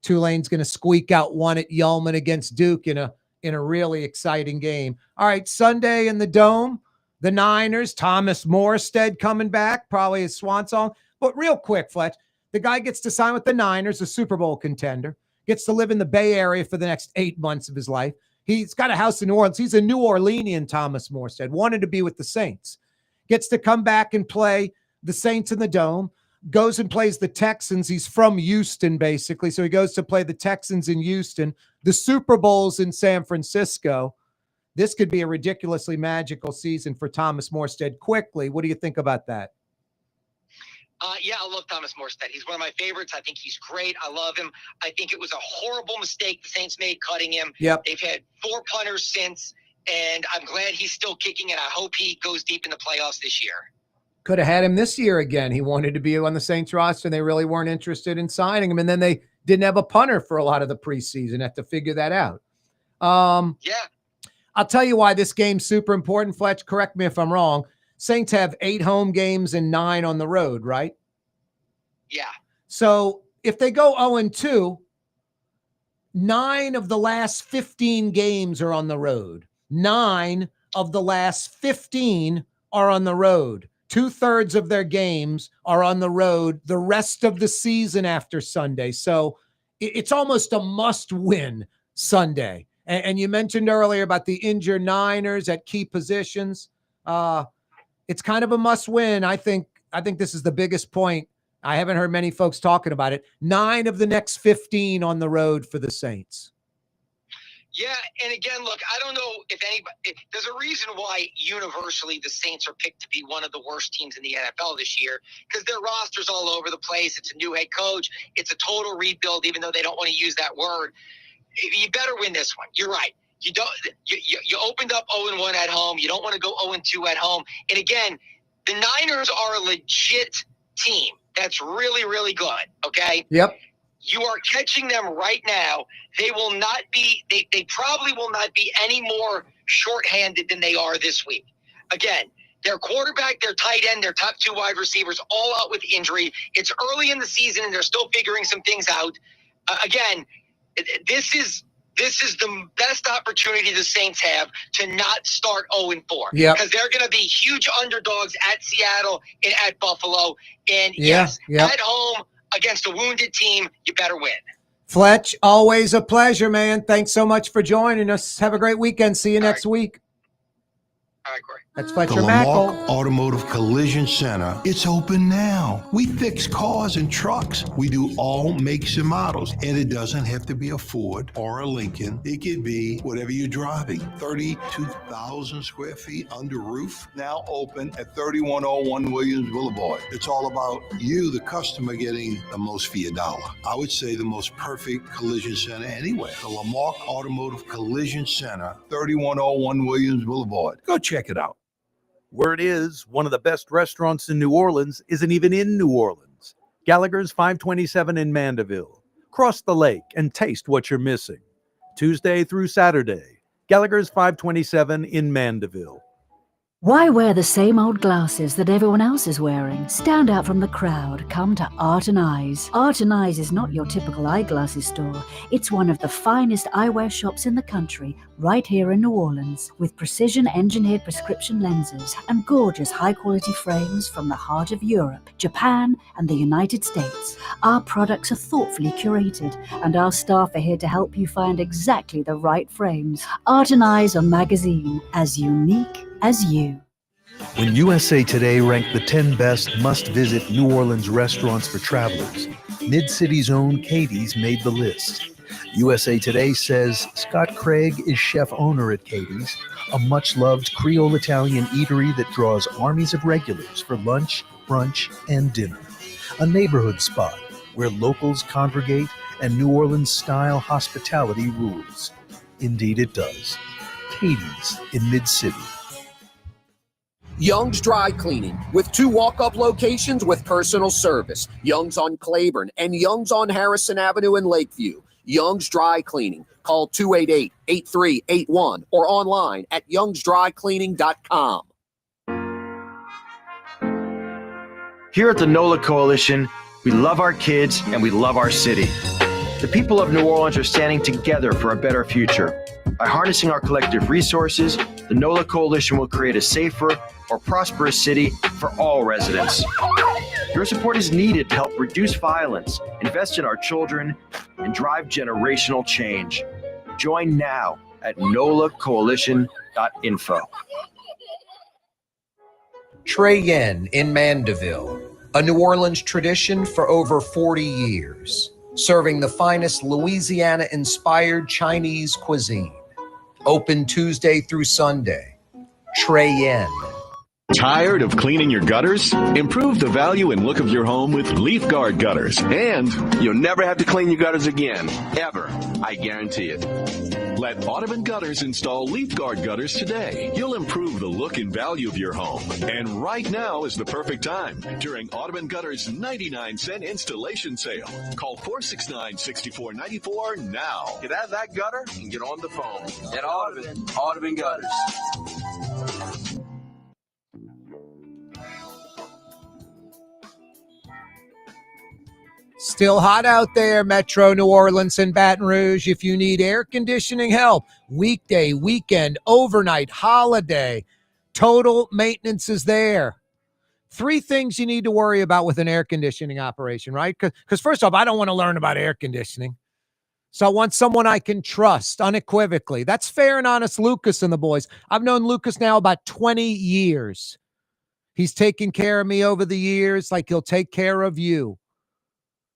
Tulane's going to squeak out one at Yulman against Duke in a really exciting game. All right, Sunday in the Dome. The Niners, Thomas Morstead coming back, probably his swan song. But real quick, Fletch, the guy gets to sign with the Niners, a Super Bowl contender, gets to live in the Bay Area for the next 8 months of his life. He's got a house in New Orleans. He's a New Orleanian, Thomas Morstead, wanted to be with the Saints. Gets to come back and play the Saints in the Dome, goes and plays the Texans. He's from Houston, basically. So he goes to play the Texans in Houston. The Super Bowl's in San Francisco. This could be a ridiculously magical season for Thomas Morstead quickly. What do you think about that? Yeah, I love Thomas Morstead. He's one of my favorites. I think he's great. I love him. I think it was a horrible mistake the Saints made cutting him. Yep. They've had 4 punters since, and I'm glad he's still kicking, and I hope he goes deep in the playoffs this year. Could have had him this year again. He wanted to be on the Saints roster, and they really weren't interested in signing him. And then they didn't have a punter for a lot of the preseason. Had to figure that out. Yeah. I'll tell you why this game's super important, Fletch. Correct me if I'm wrong. Saints have 8 home games and 9 on the road, right? Yeah. So if they go 0-2, 9 of the last 15 games are on the road. 9 of the last 15 are on the road. 2/3 of their games are on the road the rest of the season after Sunday. So it's almost a must-win Sunday. And you mentioned earlier about the injured Niners at key positions. It's kind of a must-win. I think this is the biggest point. I haven't heard many folks talking about it. 9 of the next 15 on the road for the Saints. Yeah, and again, look, I don't know if anybody – there's a reason why universally the Saints are picked to be one of the worst teams in the NFL this year because their roster's all over the place. It's a new head coach. It's a total rebuild, even though they don't want to use that word. You better win this one. You're right. You don't. You opened up 0-1 at home. You don't want to go 0-2 at home. And again, the Niners are a legit team that's really, really good. Okay. Yep. You are catching them right now. They will not be, they probably will not be any more shorthanded than they are this week. Again, their quarterback, their tight end, their top 2 wide receivers, all out with injury. It's early in the season, and they're still figuring some things out. Again, this is the best opportunity the Saints have to not start 0-4. Because they're going to be huge underdogs at Seattle and at Buffalo. And at home against a wounded team, you better win. Fletch, always a pleasure, man. Thanks so much for joining us. Have a great weekend. See you next week. All right, Corey. That's The Fletcher Lamarck Mackel. Automotive Collision Center. It's open now. We fix cars and trucks. We do all makes and models. And it doesn't have to be a Ford or a Lincoln. It could be whatever you're driving. 32,000 square feet under roof. Now open at 3101 Williams Boulevard. It's all about you, the customer, getting the most for your dollar. I would say the most perfect collision center anywhere. The Lamarck Automotive Collision Center, 3101 Williams Boulevard. Go check it out. Word is, one of the best restaurants in New Orleans isn't even in New Orleans. Gallagher's 527 in Mandeville. Cross the lake and taste what you're missing. Tuesday through Saturday, Gallagher's 527 in Mandeville. Why wear the same old glasses that everyone else is wearing? Stand out from the crowd. Come to Art and Eyes. Art and Eyes is not your typical eyeglasses store. It's one of the finest eyewear shops in the country, right here in New Orleans, with precision-engineered prescription lenses and gorgeous high-quality frames from the heart of Europe, Japan, and the United States. Our products are thoughtfully curated, and our staff are here to help you find exactly the right frames. Art and Eyes on magazine, as unique as you. When USA Today ranked the 10 best must-visit New Orleans restaurants for travelers, Mid-City's own Katie's made the list. USA Today says Scott Craig is chef-owner at Katie's, a much-loved Creole Italian eatery that draws armies of regulars for lunch, brunch, and dinner. A neighborhood spot where locals congregate and New Orleans-style hospitality rules. Indeed it does. Katie's in Mid-City. Young's Dry Cleaning, with 2 walk-up locations with personal service. Young's on Claiborne and Young's on Harrison Avenue in Lakeview. Young's Dry Cleaning. Call 288-8381 or online at youngsdrycleaning.com. Here at the NOLA Coalition, we love our kids and we love our city. The people of New Orleans are standing together for a better future. By harnessing our collective resources, the NOLA Coalition will create a safer, more prosperous city for all residents. Your support is needed to help reduce violence, invest in our children, and drive generational change. Join now at nolacoalition.info. Trey Yen in Mandeville, a New Orleans tradition for over 40 years, serving the finest Louisiana-inspired Chinese cuisine. Open Tuesday through Sunday. Trey Yen. Tired of cleaning your gutters? Improve the value and look of your home with Leaf Guard gutters. And you'll never have to clean your gutters again, ever. I guarantee it. Let Audubon Gutters install Leaf Guard gutters today. You'll improve the look and value of your home. And right now is the perfect time during Audubon Gutters 99-cent installation sale. Call 469-6494 now. Get out of that gutter and get on the phone. At Audubon Gutters. Still hot out there, Metro New Orleans and Baton Rouge. If you need air conditioning help, weekday, weekend, overnight, holiday, total maintenance is there. 3 things you need to worry about with an air conditioning operation, right? Because first off, I don't want to learn about air conditioning. So I want someone I can trust unequivocally. That's Fair and Honest Lucas and the boys. I've known Lucas now about 20 years. He's taken care of me over the years like he'll take care of you.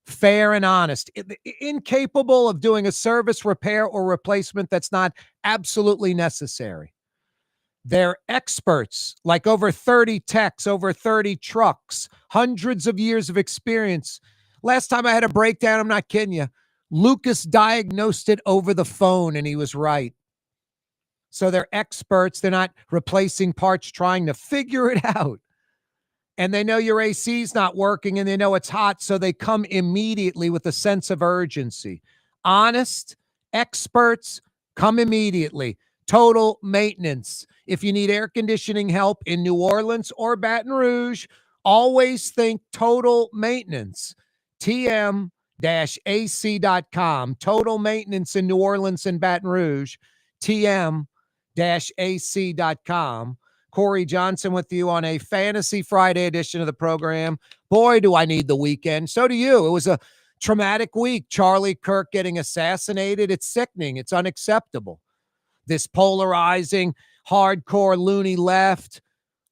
Fair and honest, incapable of doing a service, repair, or replacement that's not absolutely necessary. They're experts, like over 30 techs, over 30 trucks, hundreds of years of experience. Last time I had a breakdown, I'm not kidding you, Lucas diagnosed it over the phone, and he was right. So they're experts. They're not replacing parts, trying to figure it out. and they know your AC is not working and they know it's hot, so they come immediately with a sense of urgency. Honest experts come immediately. Total Maintenance. If you need air conditioning help in New Orleans or Baton Rouge, always think Total Maintenance. TM-AC.com. Total Maintenance in New Orleans and Baton Rouge. TM-AC.com. Corey Johnson with you on a Fantasy Friday edition of the program. Boy, do I need the weekend. So do you. It was a traumatic week. Charlie Kirk getting assassinated. It's sickening. It's unacceptable. This polarizing, hardcore loony left,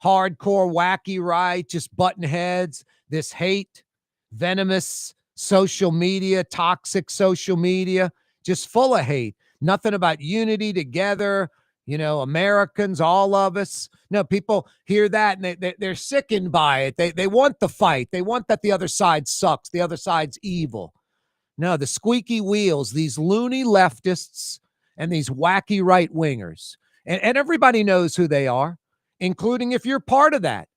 hardcore wacky right, just button heads. This hate, venomous social media, toxic social media, just full of hate. Nothing about unity together. Americans, all of us. No, people hear that and they're sickened by it. They want the fight. They want that the other side sucks. The other side's evil. No, the squeaky wheels, these loony leftists and these wacky right-wingers. And everybody knows who they are, including if you're part of that.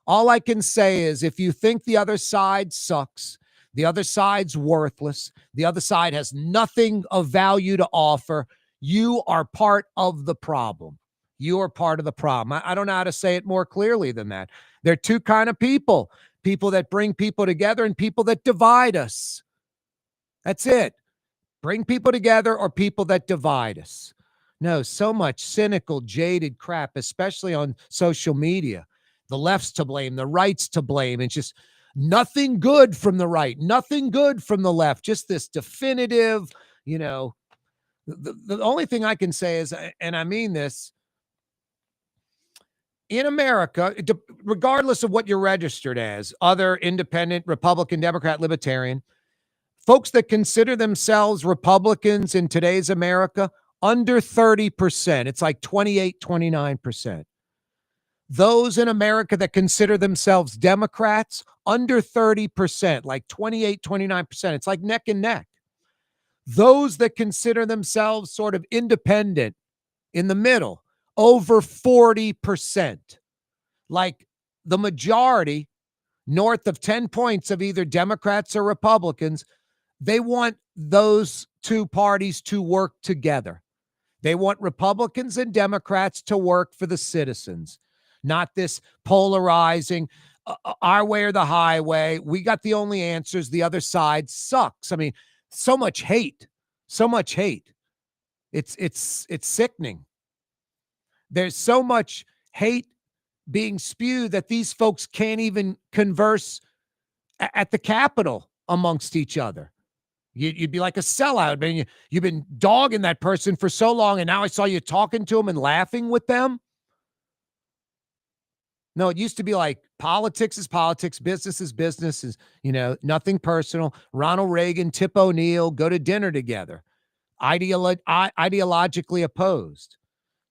All I can say is if you think the other side sucks, the other side's worthless, the other side has nothing of value to offer, you are part of the problem. You are part of the problem. I don't know how to say it more clearly than that. There are two kinds of people that bring people together and people that divide us. That's it. Bring people together or people that divide us. No, so much cynical, jaded crap, especially on social media. The left's to blame, the right's to blame. It's just nothing good from the right, nothing good from the left. Just this definitive, the only thing I can say is, and I mean this, in America, regardless of what you're registered as, other independent, Republican, Democrat, Libertarian, folks that consider themselves Republicans in today's America, under 30%. It's like 28, 29%. Those in America that consider themselves Democrats, under 30%, like 28, 29%. It's like neck and neck. Those that consider themselves sort of independent in the middle, over 40%. Like the majority, north of 10 points of either Democrats or Republicans, they want those two parties to work together. They want Republicans and Democrats to work for the citizens, not this polarizing, our way or the highway. We got the only answers. The other side sucks. I mean, so much hate. It's sickening. There's so much hate being spewed that these folks can't even converse at the Capitol amongst each other. You'd be like a sellout, man. You've been dogging that person for so long, and now I saw you talking to them and laughing with them. No, it used to be like politics is politics, business is business, is, nothing personal. Ronald Reagan, Tip O'Neill go to dinner together, ideologically opposed.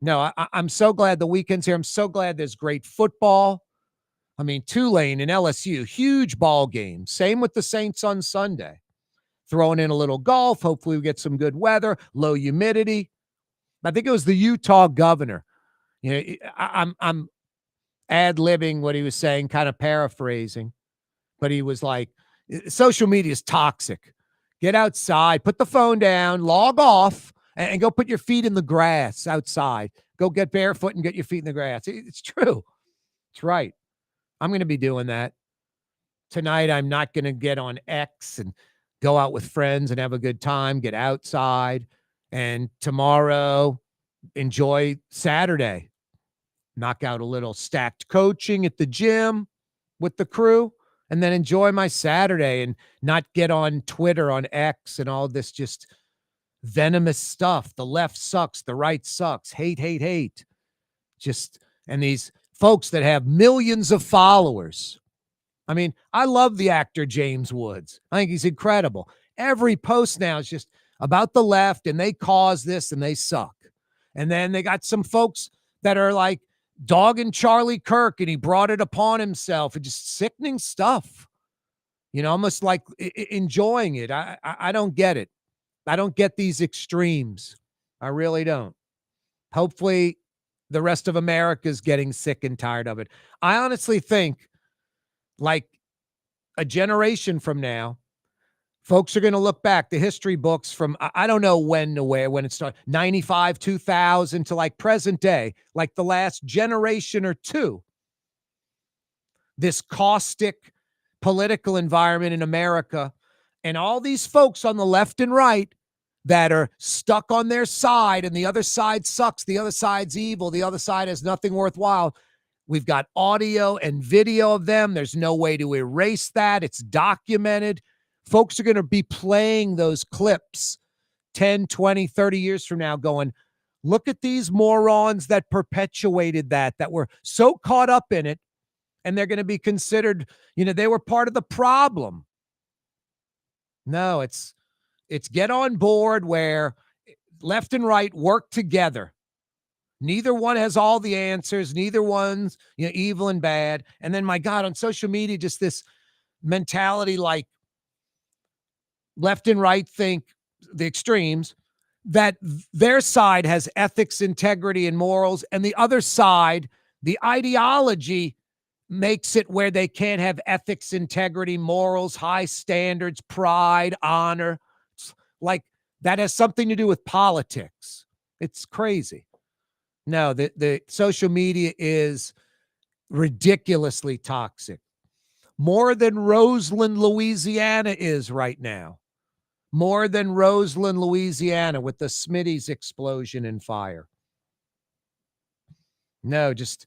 No, I'm so glad the weekend's here. I'm so glad there's great football. I mean, Tulane and LSU, huge ball game. Same with the Saints on Sunday. Throwing in a little golf. Hopefully we get some good weather, low humidity. I think it was the Utah governor. I'm ad-libbing what he was saying, kind of paraphrasing, but he was like, social media is toxic. Get outside, put the phone down, log off, and go put your feet in the grass outside. Go get barefoot and get your feet in the grass. It's true. It's right. I'm going to be doing that. Tonight, I'm not going to get on X and go out with friends and have a good time, get outside. And tomorrow, enjoy Saturday. Knock out a little stacked coaching at the gym with the crew, and then enjoy my Saturday and not get on Twitter, on X, and all this just venomous stuff. The left sucks. The right sucks. Hate. Just, and these folks that have millions of followers. I mean, I love the actor James Woods. I think he's incredible. Every post now is just about the left, and they cause this, and they suck. And then they got some folks that are like dogging Charlie Kirk, and he brought it upon himself, and just sickening stuff. Almost like enjoying it. I don't get it. I don't get these extremes. I really don't. Hopefully the rest of America is getting sick and tired of it. I honestly think Like a generation from now, folks are going to look back, the history books from, I don't know when to where, when it started, 95, 2000 to like present day, like the last generation or two. This caustic political environment in America, and all these folks on the left and right that are stuck on their side, and the other side sucks, the other side's evil, the other side has nothing worthwhile. We've got audio and video of them. There's no way to erase that. It's documented. Folks are going to be playing those clips 10, 20, 30 years from now going, look at these morons that perpetuated that were so caught up in it, and they're going to be considered, they were part of the problem. No, it's get on board where left and right work together. Neither one has all the answers. Neither one's evil and bad. And then, my God, on social media, just this mentality like left and right think, the extremes, that their side has ethics, integrity, and morals, and the other side, the ideology makes it where they can't have ethics, integrity, morals, high standards, pride, honor. Like that has something to do with politics. It's crazy. No, the social media is ridiculously toxic. More than Roseland, Louisiana is right now. More than Roseland, Louisiana with the Smitty's explosion and fire. No, just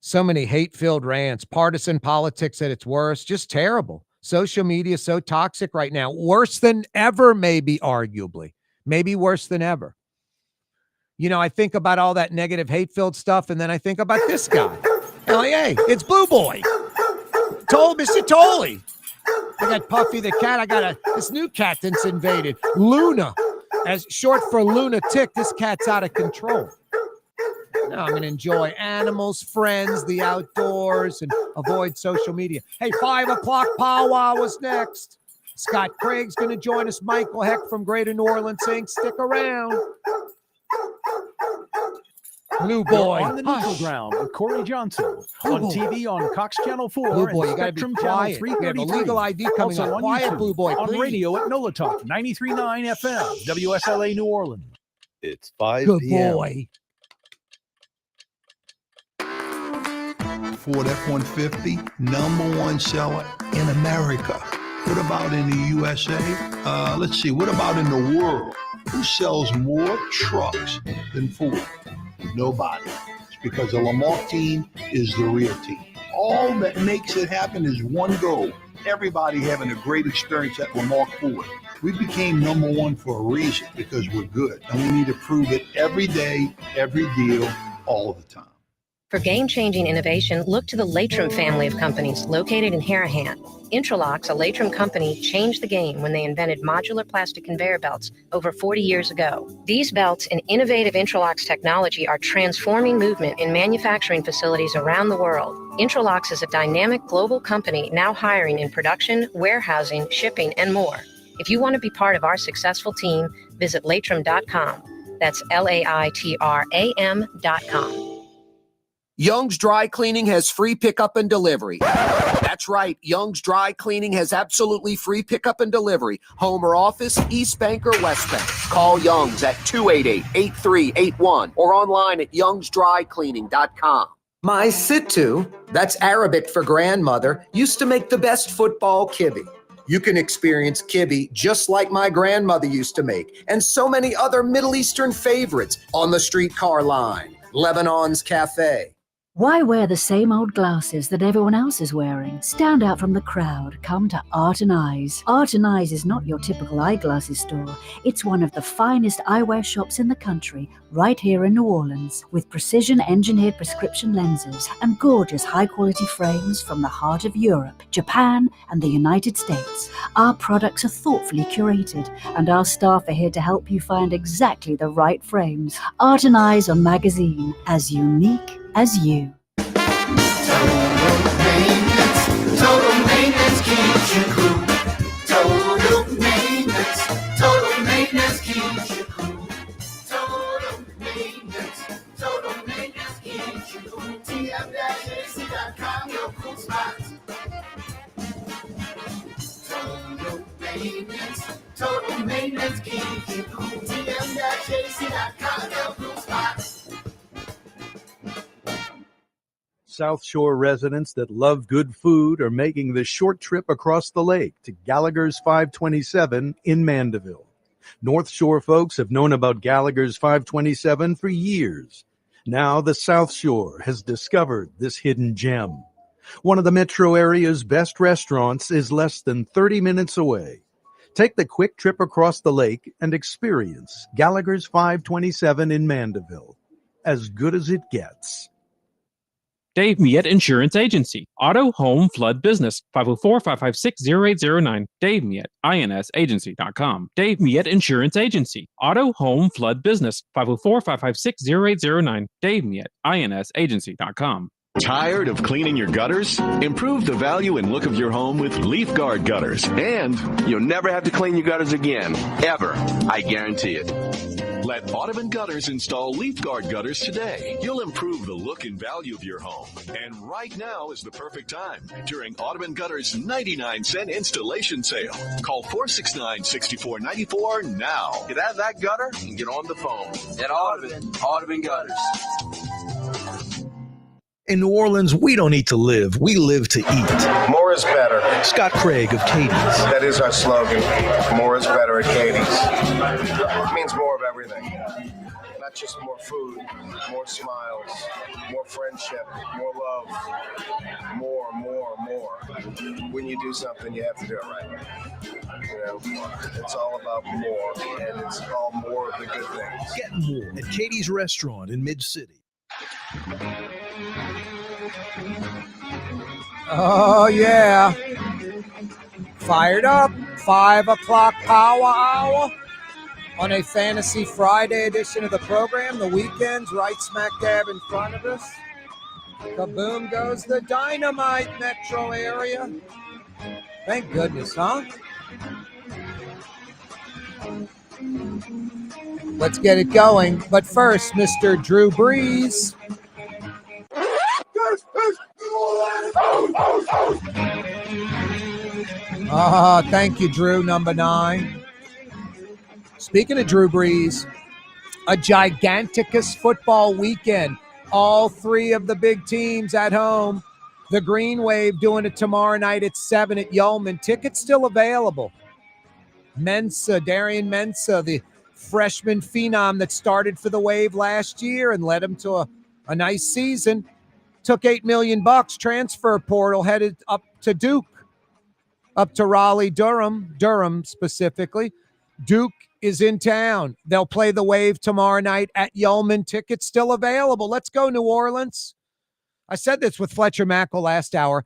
so many hate-filled rants, partisan politics at its worst, just terrible. Social media is so toxic right now. Worse than ever, maybe, arguably. Maybe worse than ever. I think about all that negative hate-filled stuff, and then I think about this guy. I'm like, hey, it's Blue Boy. Mr. Tolley. I got Puffy the cat. I got this new cat that's invaded. Luna. As short for lunatic, this cat's out of control. No, I'm going to enjoy animals, friends, the outdoors, and avoid social media. Hey, 5 o'clock powwow was next. Scott Craig's going to join us. Michael Hecht from Greater New Orleans Saints. Stick around. Blue Boy. You're on the neutral ground with Corey Johnson. On TV on Cox Channel 4 Blue Boy, and Spectrum you Channel quiet. 333. We have a legal ID coming also up. on Quiet, YouTube, Blue Boy, on please. radio at NOLA Talk 93.9 FM, WSLA New Orleans. It's 5 Good p.m. boy. Ford F-150, #1 seller in America. What about in the USA? Let's see, what about in the world? Who sells more trucks than Ford? Nobody. It's because the Lamarck team is the real team. All that makes it happen is one goal. Everybody having a great experience at Lamarck Ford. We became #1 for a reason, because we're good. And we need to prove it every day, every deal, all the time. For game-changing innovation, look to the Latrim family of companies located in Harahan. Intralox, a Latrim company, changed the game when they invented modular plastic conveyor belts over 40 years ago. These belts and innovative Intralox technology are transforming movement in manufacturing facilities around the world. Intralox is a dynamic global company now hiring in production, warehousing, shipping, and more. If you want to be part of our successful team, visit latrim.com. That's LAITRAM.com. Young's Dry Cleaning has free pickup and delivery. That's right, Young's Dry Cleaning has absolutely free pickup and delivery. Home or office, East Bank or West Bank. Call Young's at 288-8381 or online at youngsdrycleaning.com. My Sittu, that's Arabic for grandmother, used to make the best football kibbe. You can experience kibbe just like my grandmother used to make, and so many other Middle Eastern favorites on the streetcar line. Lebanon's Cafe. Why wear the same old glasses that everyone else is wearing? Stand out from the crowd. Come to Art and Eyes. Art and Eyes is not your typical eyeglasses store. It's one of the finest eyewear shops in the country, right here in New Orleans, with precision-engineered prescription lenses and gorgeous high-quality frames from the heart of Europe, Japan, and the United States. Our products are thoughtfully curated, and our staff are here to help you find exactly the right frames. Art and Eyes on Magazine, as unique as you. Total maintenance keeps you cool. Total maintenance keeps you cool. Total maintenance keeps you cool. TF-AC.com, your cool spots. maintenance keeps you cool. TM-JC.com, no cool spot. South Shore residents that love good food are making the short trip across the lake to Gallagher's 527 in Mandeville. North Shore folks have known about Gallagher's 527 for years. Now the South Shore has discovered this hidden gem. One of the metro area's best restaurants is less than 30 minutes away. Take the quick trip across the lake and experience Gallagher's 527 in Mandeville. As good as it gets. Dave Miet Insurance Agency. Auto, home, flood, business. 504-556-0809. Dave Miet, INSagency.com. Dave Miet Insurance Agency. Auto, home, flood, business. 504-556-0809. Dave Miet, INSagency.com. Tired of cleaning your gutters? Improve the value and look of your home with Leaf Guard gutters. And you'll never have to clean your gutters again. Ever. I guarantee it. Let Audubon Gutters install Leaf Guard gutters today. You'll improve the look and value of your home. And right now is the perfect time during Audubon Gutters' 99-cent installation sale. Call 469-6494 now. Get out of that gutter and get on the phone. At Audubon Gutters. In New Orleans, we don't eat to live. We live to eat. More is better. Scott Craig of Katie's. That is our slogan. More is better at Katie's. It means more of everything. Not just more food, more smiles, more friendship, more love, more. When you do something, you have to do it right. You know, it's all about more, and it's all more of the good things. Get more at Katie's Restaurant in Mid-City. Oh, yeah. Fired up. 5 o'clock power hour on a Fantasy Friday edition of the program. The weekend's right smack dab in front of us. Kaboom goes the dynamite metro area. Thank goodness, huh? Let's get it going. But first, Mr. Drew Brees. Thank you, Drew, number 9. Speaking of Drew Brees, a giganticus football weekend. All 3 of the big teams at home. The Green Wave doing it tomorrow night at 7 at Yeoman. Tickets still available. Darian Mensah, the freshman phenom that started for the Wave last year and led him to a nice season. Took $8 million, transfer portal, headed up to Duke, up to Durham specifically. Duke is in town. They'll play the Wave tomorrow night at Yeoman. Tickets still available. Let's go, New Orleans. I said this with Fletcher Mackel last hour.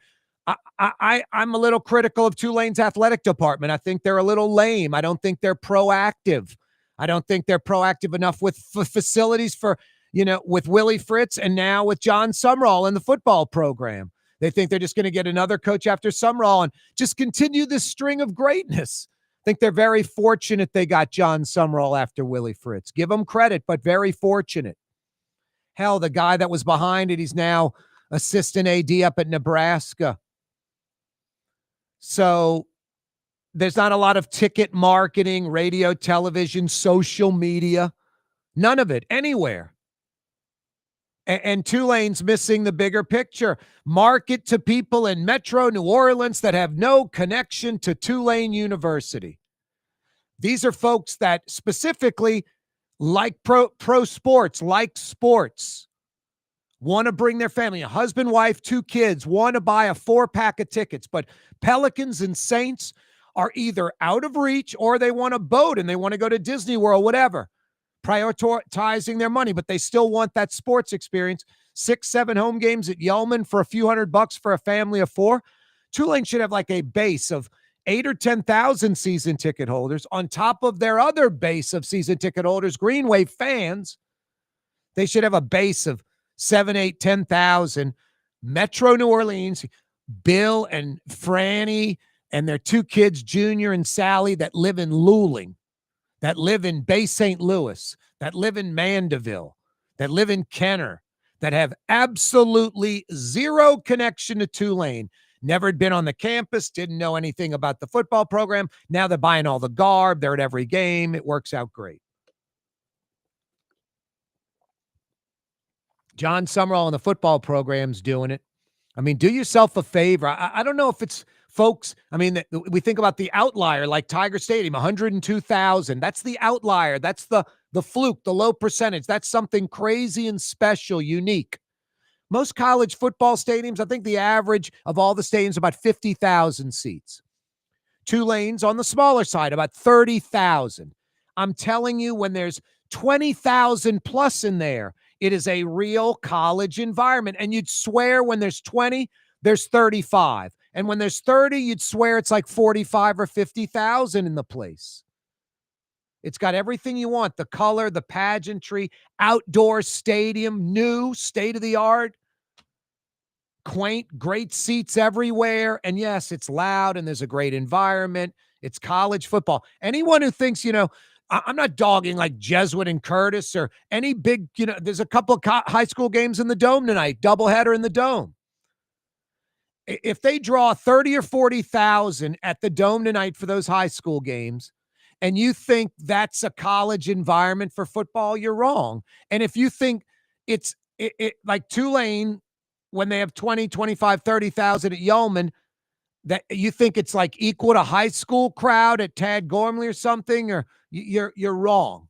I'm a little critical of Tulane's athletic department. I think they're a little lame. I don't think they're proactive. I don't think they're proactive enough with facilities for, with Willie Fritz and now with John Sumrall in the football program. They think they're just going to get another coach after Sumrall and just continue this string of greatness. I think they're very fortunate they got John Sumrall after Willie Fritz. Give them credit, but very fortunate. Hell, the guy that was behind it, he's now assistant AD up at Nebraska. So there's not a lot of ticket marketing, radio, television, social media. None of it anywhere. And Tulane's missing the bigger picture. Market to people in Metro New Orleans that have no connection to Tulane University. These are folks that specifically like pro sports, like sports, want to bring their family, a husband, wife, 2 kids, want to buy a 4-pack of tickets. But Pelicans and Saints are either out of reach or they want a boat and they want to go to Disney World, whatever. Prioritizing their money, but they still want that sports experience. 6-7 home games at Yeoman for a few $100 for a family of 4. Tulane should have like a base of 8 or 10,000 season ticket holders on top of their other base of season ticket holders, Green Wave fans. They should have a base of 7, 8, 10,000. Metro New Orleans, Bill and Franny and their 2 kids, Junior and Sally, that live in Luling, that live in Bay St. Louis, that live in Mandeville, that live in Kenner, that have absolutely zero connection to Tulane, never had been on the campus, didn't know anything about the football program. Now they're buying all the garb. They're at every game. It works out great. John Summerall and the football program's doing it. I mean, do yourself a favor. I don't know if it's folks. I mean, we think about the outlier like Tiger Stadium, 102,000. That's the outlier. That's the fluke, the low percentage. That's something crazy and special, unique. Most college football stadiums, I think the average of all the stadiums, about 50,000 seats. Tulane's on the smaller side, about 30,000. I'm telling you, when there's 20,000 plus in there, it is a real college environment. And you'd swear when there's 20, there's 35. And when there's 30, you'd swear it's like 45 or 50,000 in the place. It's got everything you want, the color, the pageantry, outdoor stadium, new, state-of-the-art, quaint, great seats everywhere. And yes, it's loud and there's a great environment. It's college football. Anyone who thinks, I'm not dogging like Jesuit and Curtis or any big, there's a couple of high school games in the Dome tonight, doubleheader in the Dome. If they draw 30 or 40,000 at the Dome tonight for those high school games, and you think that's a college environment for football, you're wrong. And if you think it's like Tulane, when they have 20, 25, 30,000 at Yeoman, that you think it's like equal to high school crowd at Tad Gormley or something, or you're wrong.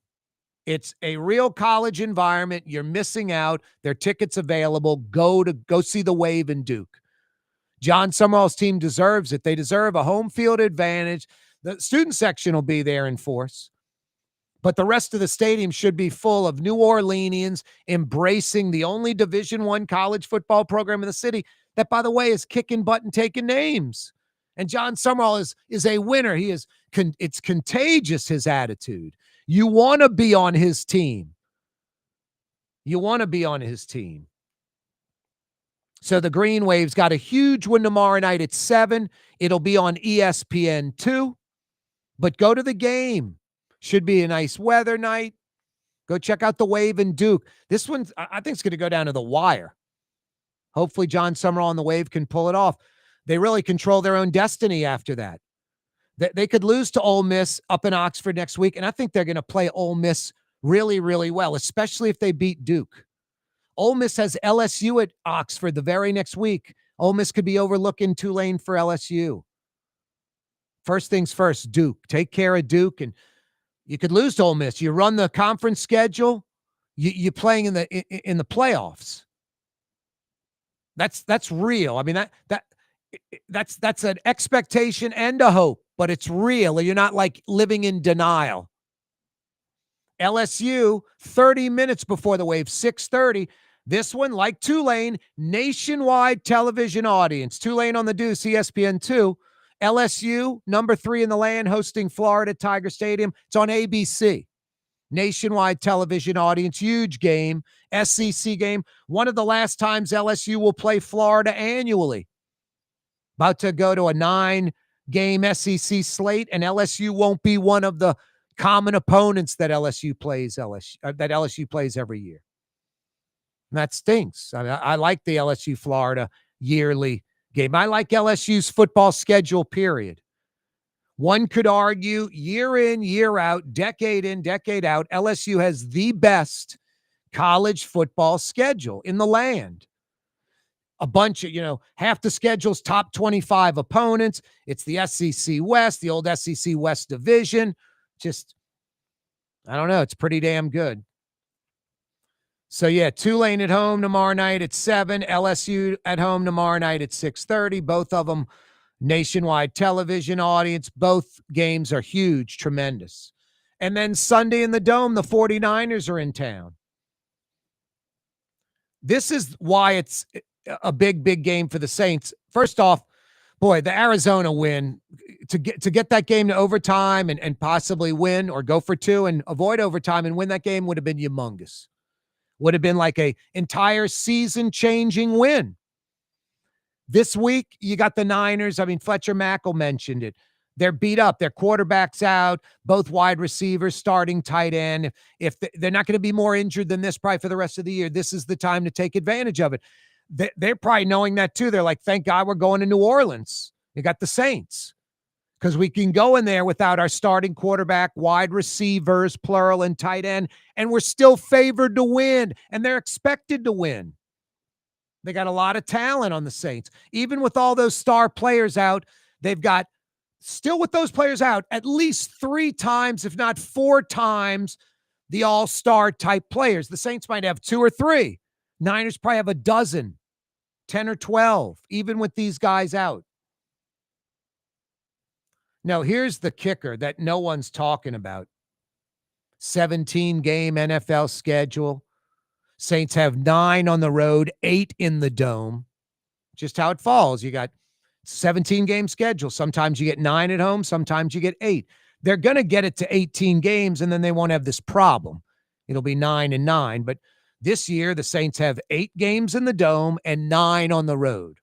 It's a real college environment. You're missing out. There are tickets available. Go see the Wave in Duke. John Summerall's team deserves it. They deserve a home field advantage. The student section will be there in force, but the rest of the stadium should be full of New Orleanians embracing the only Division I college football program in the city that, by the way, is kicking butt and taking names. And John Summerall is a winner. It's contagious, his attitude. You want to be on his team. You want to be on his team. So the Green Wave's got a huge win tomorrow night at 7. It'll be on ESPN2. But go to the game. Should be a nice weather night. Go check out the Wave and Duke. This one, I think, is going to go down to the wire. Hopefully John Summerall and the Wave can pull it off. They really control their own destiny after that. They could lose to Ole Miss up in Oxford next week, and I think they're going to play Ole Miss really, really well, especially if they beat Duke. Ole Miss has LSU at Oxford the very next week. Ole Miss could be overlooking Tulane for LSU. First things first, Duke. Take care of Duke, and you could lose to Ole Miss. You run the conference schedule. You're playing in the playoffs. That's real. I mean, that's an expectation and a hope, but it's real. You're not like living in denial. LSU, 30 minutes before the Wave, 6:30. This one, like Tulane, nationwide television audience. Tulane on the Deuce, ESPN2. LSU, number 3 in the land, hosting Florida Tiger Stadium. It's on ABC. Nationwide television audience, huge game, SEC game. One of the last times LSU will play Florida annually. About to go to a 9-game SEC slate, and LSU won't be one of the common opponents that LSU plays every year. And that stinks. I mean, I like the LSU Florida yearly game. I like LSU's football schedule, period. One could argue year in, year out, decade in, decade out, LSU has the best college football schedule in the land. A bunch of, half the schedule's top 25 opponents. It's the SEC West, the old SEC West division. Just, I don't know. It's pretty damn good. So, yeah, Tulane at home tomorrow night at 7. LSU at home tomorrow night at 6:30. Both of them nationwide television audience. Both games are huge, tremendous. And then Sunday in the Dome, the 49ers are in town. This is why it's a big, big game for the Saints. First off, boy, the Arizona win, to get that game to overtime and possibly win or go for 2 and avoid overtime and win that game would have been humongous. Would have been like a entire season-changing win. This week, you got the Niners. I mean, Fletcher Mackel mentioned it. They're beat up. Their quarterback's out. Both wide receivers, starting tight end. If they're not going to be more injured than this probably for the rest of the year, this is the time to take advantage of it. they're probably knowing that too. They're like, thank God we're going to New Orleans. You got the Saints. Because we can go in there without our starting quarterback, wide receivers, plural, and tight end, and we're still favored to win, and they're expected to win. They got a lot of talent on the Saints. Even with all those star players out, they've got, still with those players out, at least 3 times, if not 4 times, the all-star type players. The Saints might have 2 or 3. Niners probably have a dozen, 10 or 12, even with these guys out. Now, here's the kicker that no one's talking about. 17-game NFL schedule. Saints have 9 on the road, 8 in the dome. Just how it falls. You got 17-game schedule. Sometimes you get 9 at home. Sometimes you get 8. They're going to get it to 18 games, and then they won't have this problem. It'll be 9 and 9. But this year, the Saints have 8 games in the dome and 9 on the road.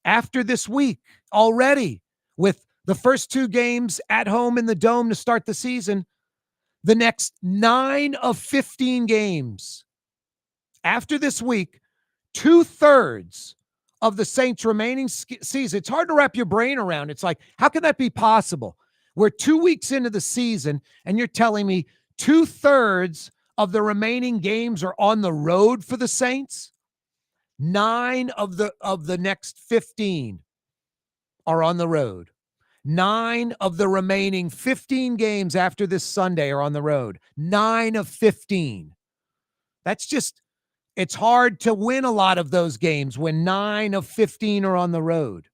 After this week, already, with the first 2 games at home in the dome to start the season, the next 9 of 15 games. After this week, 2/3 of the Saints' remaining season. It's hard to wrap your brain around. It's like, how can that be possible? We're 2 weeks into the season, and you're telling me 2/3 of the remaining games are on the road for the Saints? 9 of the next 15 are on the road. 9 of the remaining 15 games after this Sunday are on the road. 9 of 15. That's just, it's hard to win a lot of those games when 9 of 15 are on the road.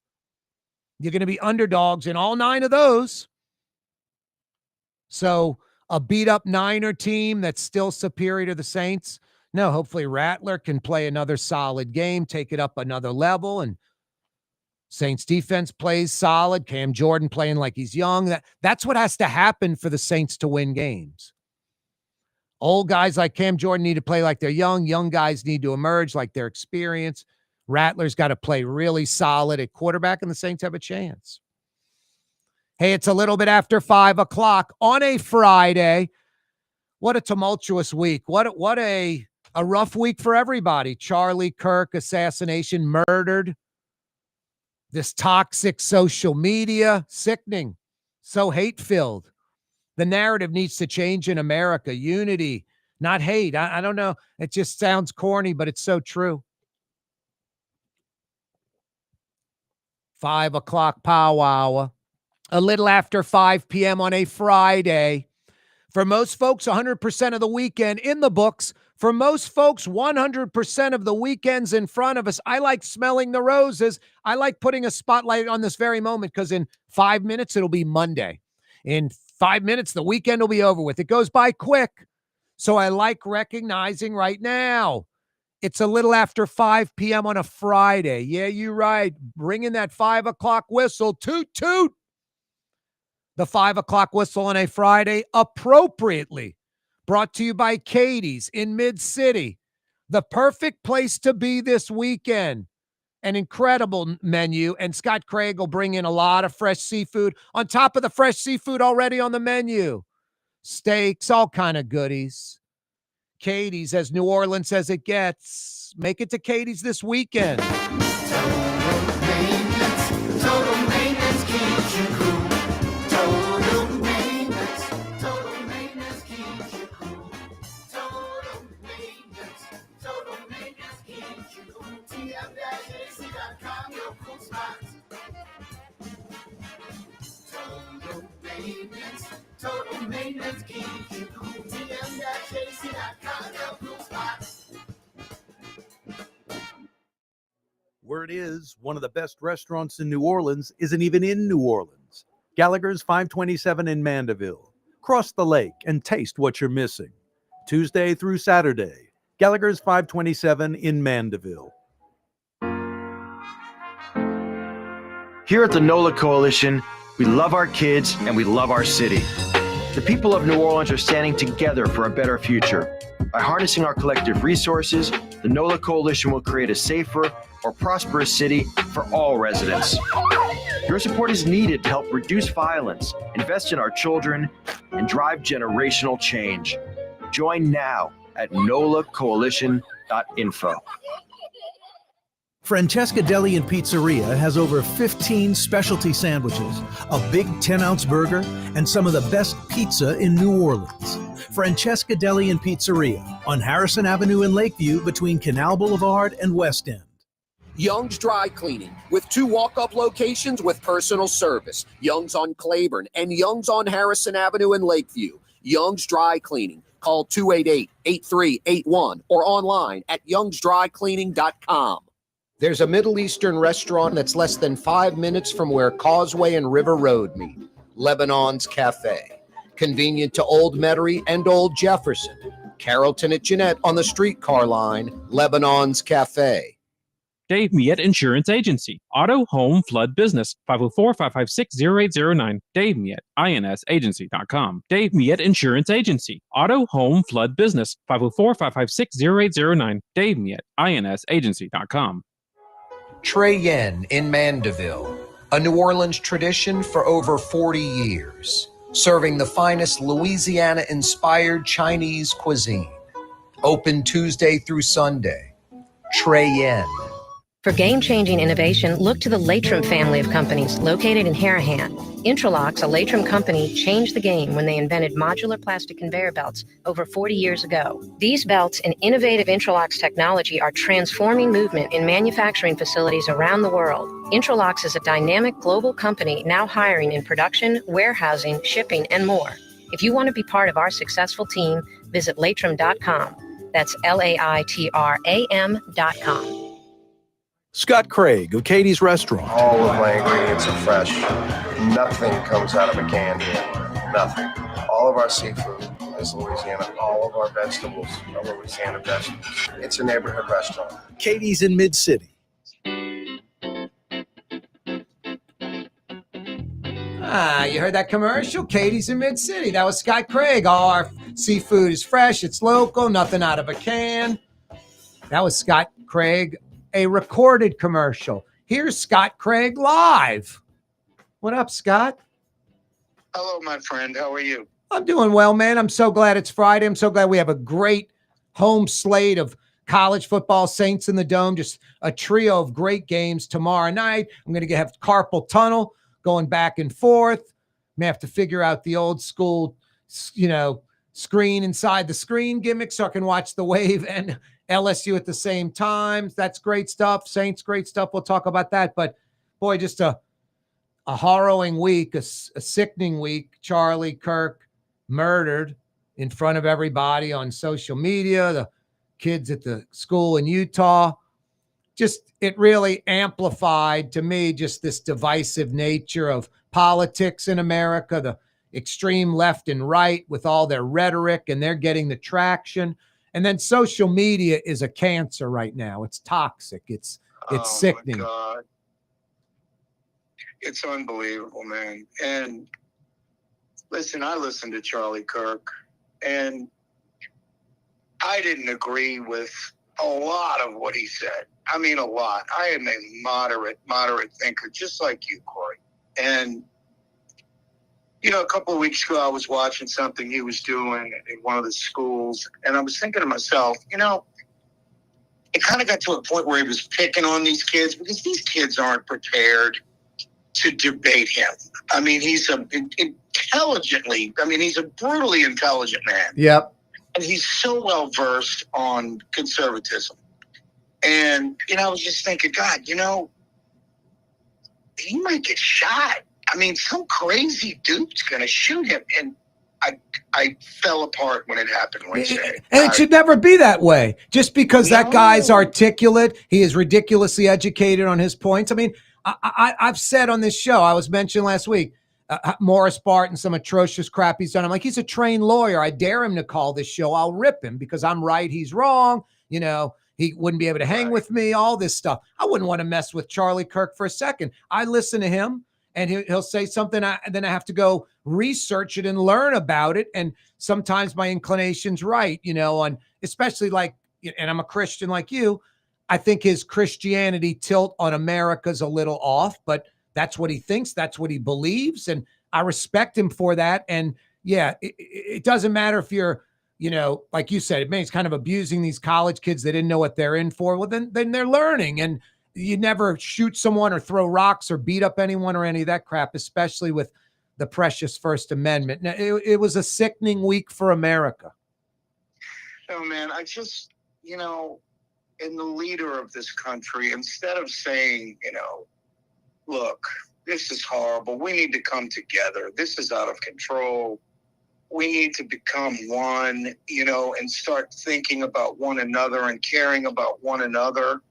You're going to be underdogs in all 9 of those. So a beat-up Niner team that's still superior to the Saints? No, hopefully Rattler can play another solid game, take it up another level, and Saints defense plays solid. Cam Jordan playing like he's young. That's what has to happen for the Saints to win games. Old guys like Cam Jordan need to play like they're young. Young guys need to emerge like they're experienced. Rattler's got to play really solid at quarterback, and the Saints have a chance. Hey, it's a little bit after 5 o'clock on a Friday. What a tumultuous week. What a rough week for everybody. Charlie Kirk assassination, murdered. This toxic social media, sickening, so hate-filled. The narrative needs to change in America. Unity, not hate. I don't know. It just sounds corny, but it's so true. 5 o'clock powwow. A little after 5 p.m. on a Friday. For most folks, 100% of the weekend in the books. For most folks, 100% of the weekends in front of us. I like smelling the roses. I like putting a spotlight on this very moment because in 5 minutes, it'll be Monday. In 5 minutes, the weekend will be over with. It goes by quick. So I like recognizing right now. It's a little after 5 p.m. on a Friday. Yeah, you're right. Bring in that 5 o'clock whistle. Toot, toot. The 5 o'clock whistle on a Friday, appropriately brought to you by Katie's in Mid-City. The perfect place to be this weekend. An incredible menu, and Scott Craig will bring in a lot of fresh seafood on top of the fresh seafood already on the menu. Steaks, all kind of goodies. Katie's, as New Orleans as it gets. Make it to Katie's this weekend. Total maintenance keeps you cool. Total maintenance keeps you cool. Total maintenance keeps you cool. TM-AC.com, your cool spots. Total maintenance keeps you cool. TM-AC.com, your cool spots. Word is, one of the best restaurants in New Orleans isn't even in New Orleans. Gallagher's 527 in Mandeville. Cross the lake and taste what you're missing. Tuesday through Saturday, Gallagher's 527 in Mandeville. Here at the NOLA Coalition, we love our kids and we love our city. The people of New Orleans are standing together for a better future. By harnessing our collective resources, the NOLA Coalition will create a safer, more prosperous city for all residents. Your support is needed to help reduce violence, invest in our children, and drive generational change. Join now at nolacoalition.info. Francesca Deli and Pizzeria has over 15 specialty sandwiches, a big 10-ounce burger, and some of the best pizza in New Orleans. Francesca Deli and Pizzeria on Harrison Avenue in Lakeview between Canal Boulevard and West End. Young's Dry Cleaning, with 2 walk-up locations with personal service. Young's on Claiborne and Young's on Harrison Avenue in Lakeview. Young's Dry Cleaning. Call 288-8381 or online at youngsdrycleaning.com. There's a Middle Eastern restaurant that's less than 5 minutes from where Causeway and River Road meet. Lebanon's Cafe. Convenient to Old Metairie and Old Jefferson. Carrollton at Jeanette on the streetcar line. Lebanon's Cafe. Dave Miette Insurance Agency. Auto, home, flood, business. 504-556-0809. Dave Miette, insagency.com. Dave Miette Insurance Agency. Auto, home, flood, business. 504-556-0809. Dave Miette, insagency.com. Trey Yen in Mandeville, a New Orleans tradition for over 40 years, serving the finest Louisiana-inspired Chinese cuisine. Open Tuesday through Sunday. Trey Yen. For game-changing innovation, look to the Latrim family of companies located in Harahan. Intralocks, a Latrim company, changed the game when they invented modular plastic conveyor belts over 40 years ago. These belts and innovative Intralocks technology are transforming movement in manufacturing facilities around the world. Intralocks is a dynamic global company now hiring in production, warehousing, shipping, and more. If you want to be part of our successful team, visit latrim.com. That's LAITRAM.com. Scott Craig of Katie's Restaurant. All of my ingredients are fresh. Nothing comes out of a can here. Nothing. All of our seafood is Louisiana. All of our vegetables are Louisiana vegetables. It's a neighborhood restaurant. Katie's in Mid-City. You heard that commercial? Katie's in Mid-City. That was Scott Craig. All our seafood is fresh. It's local. Nothing out of a can. That was Scott Craig, a recorded commercial. Here's Scott Craig live. What up, Scott? Hello, my friend. How are you? I'm doing well, man. I'm so glad it's Friday. I'm so glad we have a great home slate of college football, Saints in the Dome, just a trio of great games tomorrow night. I'm going to have carpal tunnel going back and forth. May have to figure out the old school, screen inside the screen gimmick so I can watch the Wave and LSU at the same time. That's great stuff. Saints, great stuff. We'll talk about that. But, boy, just a harrowing week, a sickening week. Charlie Kirk murdered in front of everybody on social media, the kids at the school in Utah. Just, it really amplified to me just this divisive nature of politics in America, the extreme left and right with all their rhetoric, and they're getting the traction. And then social media is a cancer right now. It's toxic. It's sickening. My God. It's unbelievable, man. And listen, I listened to Charlie Kirk, and I didn't agree with a lot of what he said. I mean, a lot. I am a moderate thinker, just like you, Corey. And, a couple of weeks ago, I was watching something he was doing in one of the schools, and I was thinking to myself, it kind of got to a point where he was picking on these kids because these kids aren't prepared to debate him. I mean, he's a brutally intelligent man. Yep. And he's so well versed on conservatism. And, I was just thinking, God, he might get shot. I mean, some crazy dude's going to shoot him. And I fell apart when it happened Wednesday. And it should never be that way. Just because that guy's articulate, he is ridiculously educated on his points. I mean, I've said on this show, I was mentioned last week, Morris Barton, some atrocious crap he's done. I'm like, he's a trained lawyer. I dare him to call this show. I'll rip him because I'm right, he's wrong. He wouldn't be able to hang with me, all this stuff. I wouldn't want to mess with Charlie Kirk for a second. I listen to him, and he'll say something, and then I have to go research it and learn about it. And sometimes my inclination's right, on especially and I'm a Christian like you. I think his Christianity tilt on America's a little off, but that's what he thinks. That's what he believes. And I respect him for that. And yeah, it doesn't matter if you're, like you said, he's kind of abusing these college kids that didn't know what they're in for. Well, then they're learning. And you never shoot someone or throw rocks or beat up anyone or any of that crap, especially with the precious First Amendment. Now, it was a sickening week for America. No, man, I just, in the leader of this country, instead of saying, look, this is horrible. We need to come together. This is out of control. We need to become one, and start thinking about one another and caring about one another.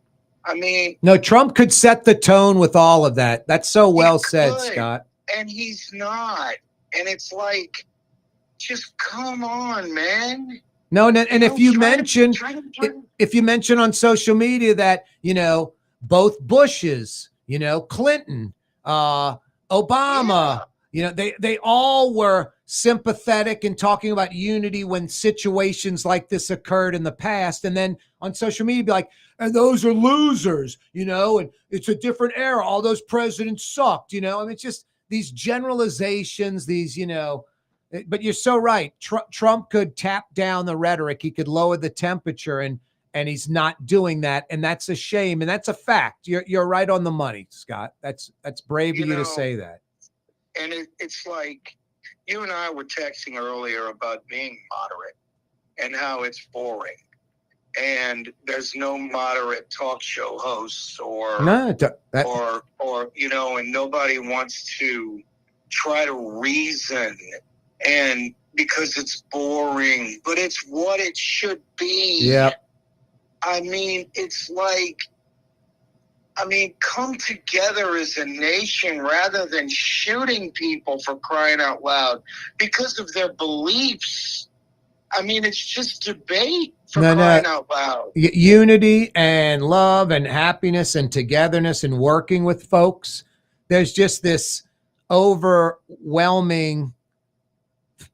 I mean, no, Trump could set the tone with all of that. That's so well said, Scott. And he's not. And it's like, just come on, man. No, and if you mention, if you mention on social media that, both Bushes, Clinton, Obama, they all were sympathetic and talking about unity when situations like this occurred in the past. And then on social media, be like, and those are losers, and it's a different era. All those presidents sucked, I mean, it's just these generalizations, these, but you're so right. Trump could tap down the rhetoric. He could lower the temperature, and he's not doing that. And that's a shame. And that's a fact. You're right on the money, Scott. That's brave of you to say that. And it's like, you and I were texting earlier about being moderate and how it's boring. And there's no moderate talk show hosts and nobody wants to try to reason, and because it's boring, but it's what it should be. Yeah. I mean, it's like, come together as a nation rather than shooting people for crying out loud because of their beliefs. I mean, it's just debate for crying out loud. Unity and love and happiness and togetherness and working with folks. There's just this overwhelming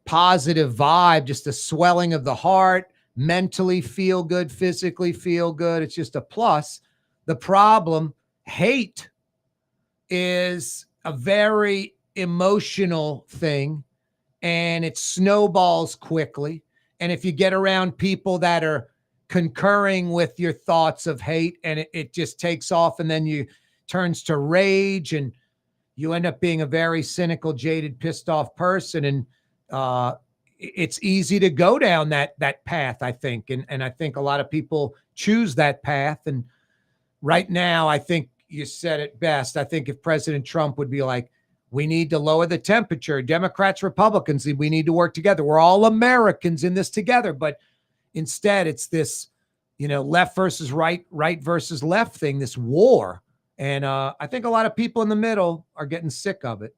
positive vibe, just a swelling of the heart, mentally feel good, physically feel good. It's just a plus. The problem, hate, is a very emotional thing, and it snowballs quickly. And if you get around people that are concurring with your thoughts of hate, and it just takes off, and then you turns to rage, and you end up being a very cynical, jaded, pissed off person. And it's easy to go down that path, I think. And I think a lot of people choose that path. And right now, I think you said it best. I think if President Trump would be like, we need to lower the temperature, Democrats, Republicans, we need to work together. We're all Americans in this together. But instead, it's this, left versus right, right versus left thing, this war. And I think a lot of people in the middle are getting sick of it.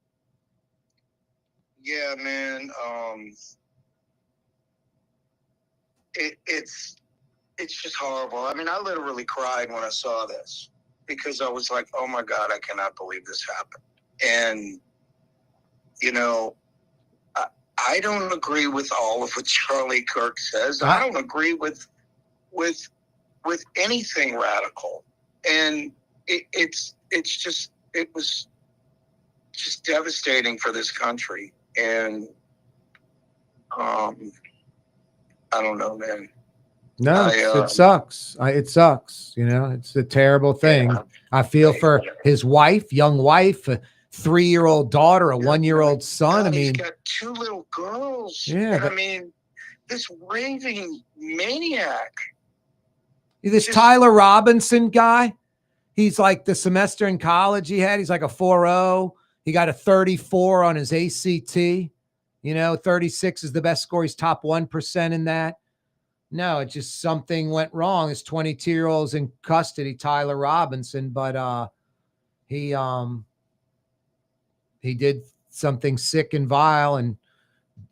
Yeah, man. It's just horrible. I mean, I literally cried when I saw this because I was like, oh my God, I cannot believe this happened. And, I don't agree with all of what Charlie Kirk says. I don't agree with anything radical. And it was just devastating for this country. And I don't know, man. No, it sucks. It sucks. It's a terrible thing. Yeah. I feel for his wife, young wife, a 3-year-old daughter, a 1-year-old son. God, he's got 2 little girls. Yeah. And this raving maniac. This Tyler Robinson guy, he's like the semester in college he had. He's like a 4.0. He got a 34 on his ACT. 36 is the best score. He's top 1% in that. No, it just something went wrong. His 22-year-old's in custody, Tyler Robinson, but he did something sick and vile, and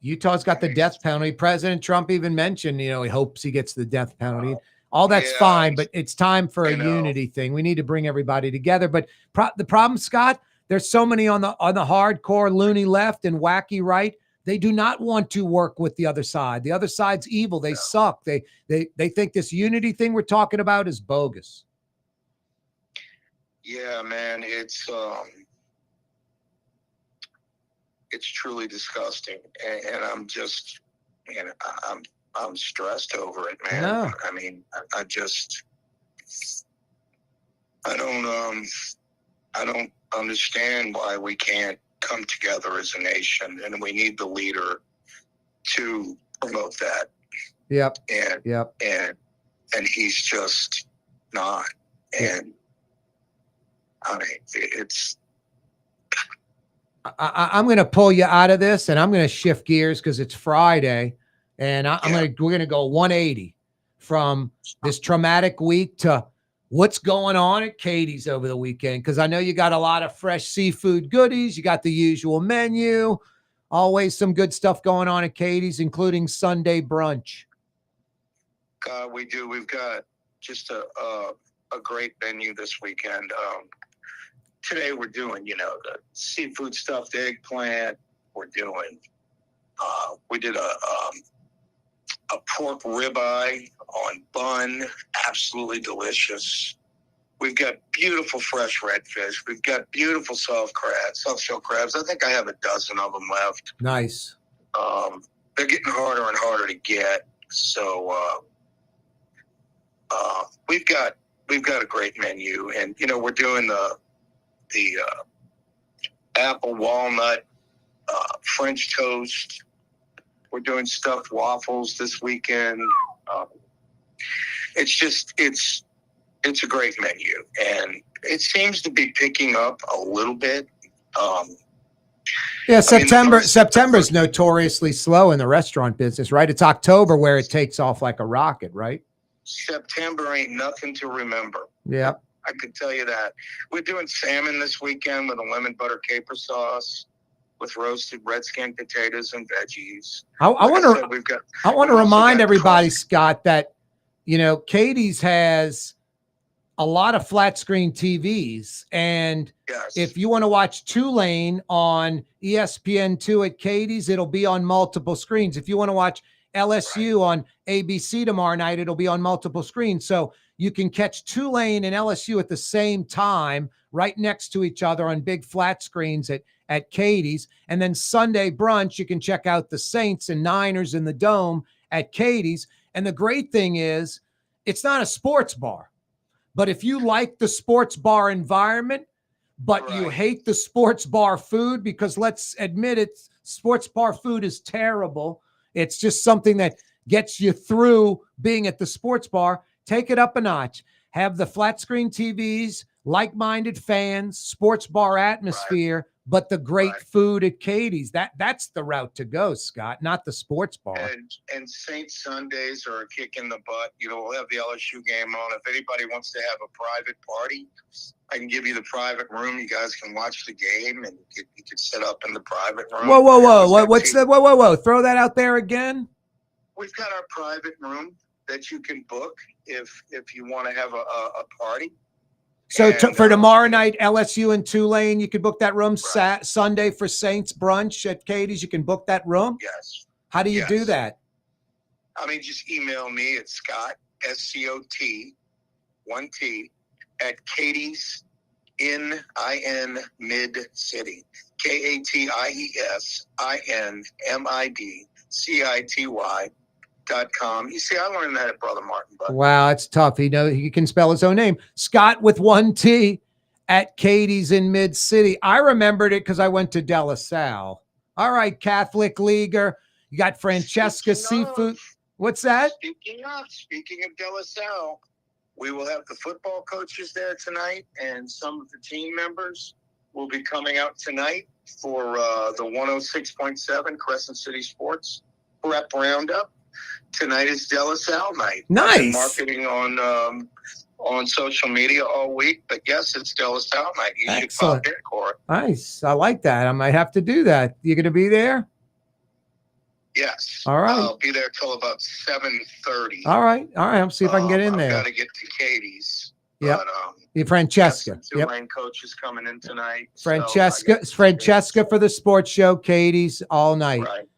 Utah's got the death penalty. President Trump even mentioned, he hopes he gets the death penalty. All that's fine, but it's time for a unity thing. We need to bring everybody together. But the problem, Scott, there's so many on the hardcore loony left and wacky right. They do not want to work with the other side. The other side's evil. They suck. They think this unity thing we're talking about is bogus. Yeah, man, it's truly disgusting, and I'm just, I'm stressed over it, man. No. I mean, I I don't understand why we can't come together as a nation, and we need the leader to promote that. Yep. And Yep. And he's just not. And I mean, it's. I'm going to pull you out of this, and I'm going to shift gears because it's Friday, and we're going to go 180 from this traumatic week to what's going on at Katie's over the weekend. Because I know you got a lot of fresh seafood goodies. You got the usual menu, always some good stuff going on at Katie's, including Sunday brunch. We do. We've got just a great menu this weekend. Today we're doing, the seafood stuffed eggplant. We're doing, we did a pork ribeye on bun, absolutely delicious. We've got beautiful fresh redfish. We've got beautiful soft-shell crabs. I think I have a dozen of them left. Nice. They're getting harder and harder to get. So we've got a great menu, and we're doing the apple walnut French toast. We're doing stuffed waffles this weekend. It's a great menu, and it seems to be picking up a little bit. Yeah, September's notoriously slow in the restaurant business, right? It's October where it takes off like a rocket, right? September ain't nothing to remember. Yeah. I could tell you that. We're doing salmon this weekend with a lemon butter caper sauce with roasted red skin potatoes and veggies. I want to remind everybody, Scott, that Katie's has a lot of flat screen TVs, and if you want to watch Tulane on ESPN2 at Katie's, it'll be on multiple screens. If you want to watch LSU on ABC tomorrow night, it'll be on multiple screens. So you can catch Tulane and LSU at the same time, right next to each other on big flat screens at Katie's. And then Sunday brunch, you can check out the Saints and Niners in the Dome at Katie's. And the great thing is, it's not a sports bar. But if you like the sports bar environment, but you hate the sports bar food, because let's admit it, sports bar food is terrible. It's just something that gets you through being at the sports bar. Take it up a notch. Have the flat screen TVs, like-minded fans, sports bar atmosphere, but the great food at Katie's. That's the route to go, Scott, not the sports bar. And Saint Sundays are a kick in the butt. We'll have the LSU game on. If anybody wants to have a private party, I can give you the private room. You guys can watch the game, and you can sit up in the private room. Whoa. What's that? Whoa. Throw that out there again. We've got our private room that you can book if you want to have a party. So for tomorrow night, LSU and Tulane, you can book that room. Sunday for Saints brunch at Katie's, you can book that room? Yes. How do you do that? I mean, just email me at Scott, SCOT, 1T, at Katie's in Mid City, KATISINMIDCITY.com. You see, I learned that at Brother Martin. But wow, it's tough. He can spell his own name. Scott with 1T at Katie's in Mid City. I remembered it because I went to De La Salle. All right, Catholic Leaguer. You got Francesca Seafood. What's that? Speaking of De La Salle, we will have the football coaches there tonight, and some of the team members will be coming out tonight for the 106.7 Crescent City Sports Prep Roundup. Tonight is De La Salle night. Nice. I've been marketing on social media all week, but yes, it's De La Salle night. You should pop in, Corey. Nice. I like that. I might have to do that. You going to be there? Yes. All right. I'll be there till about 7:30. All right. I'll see if I can get in there. I've got to get to Katie's. Yep. Francesca. Yes, Tulane coach is coming in tonight. Francesca for the sports show, Katie's all night. Right.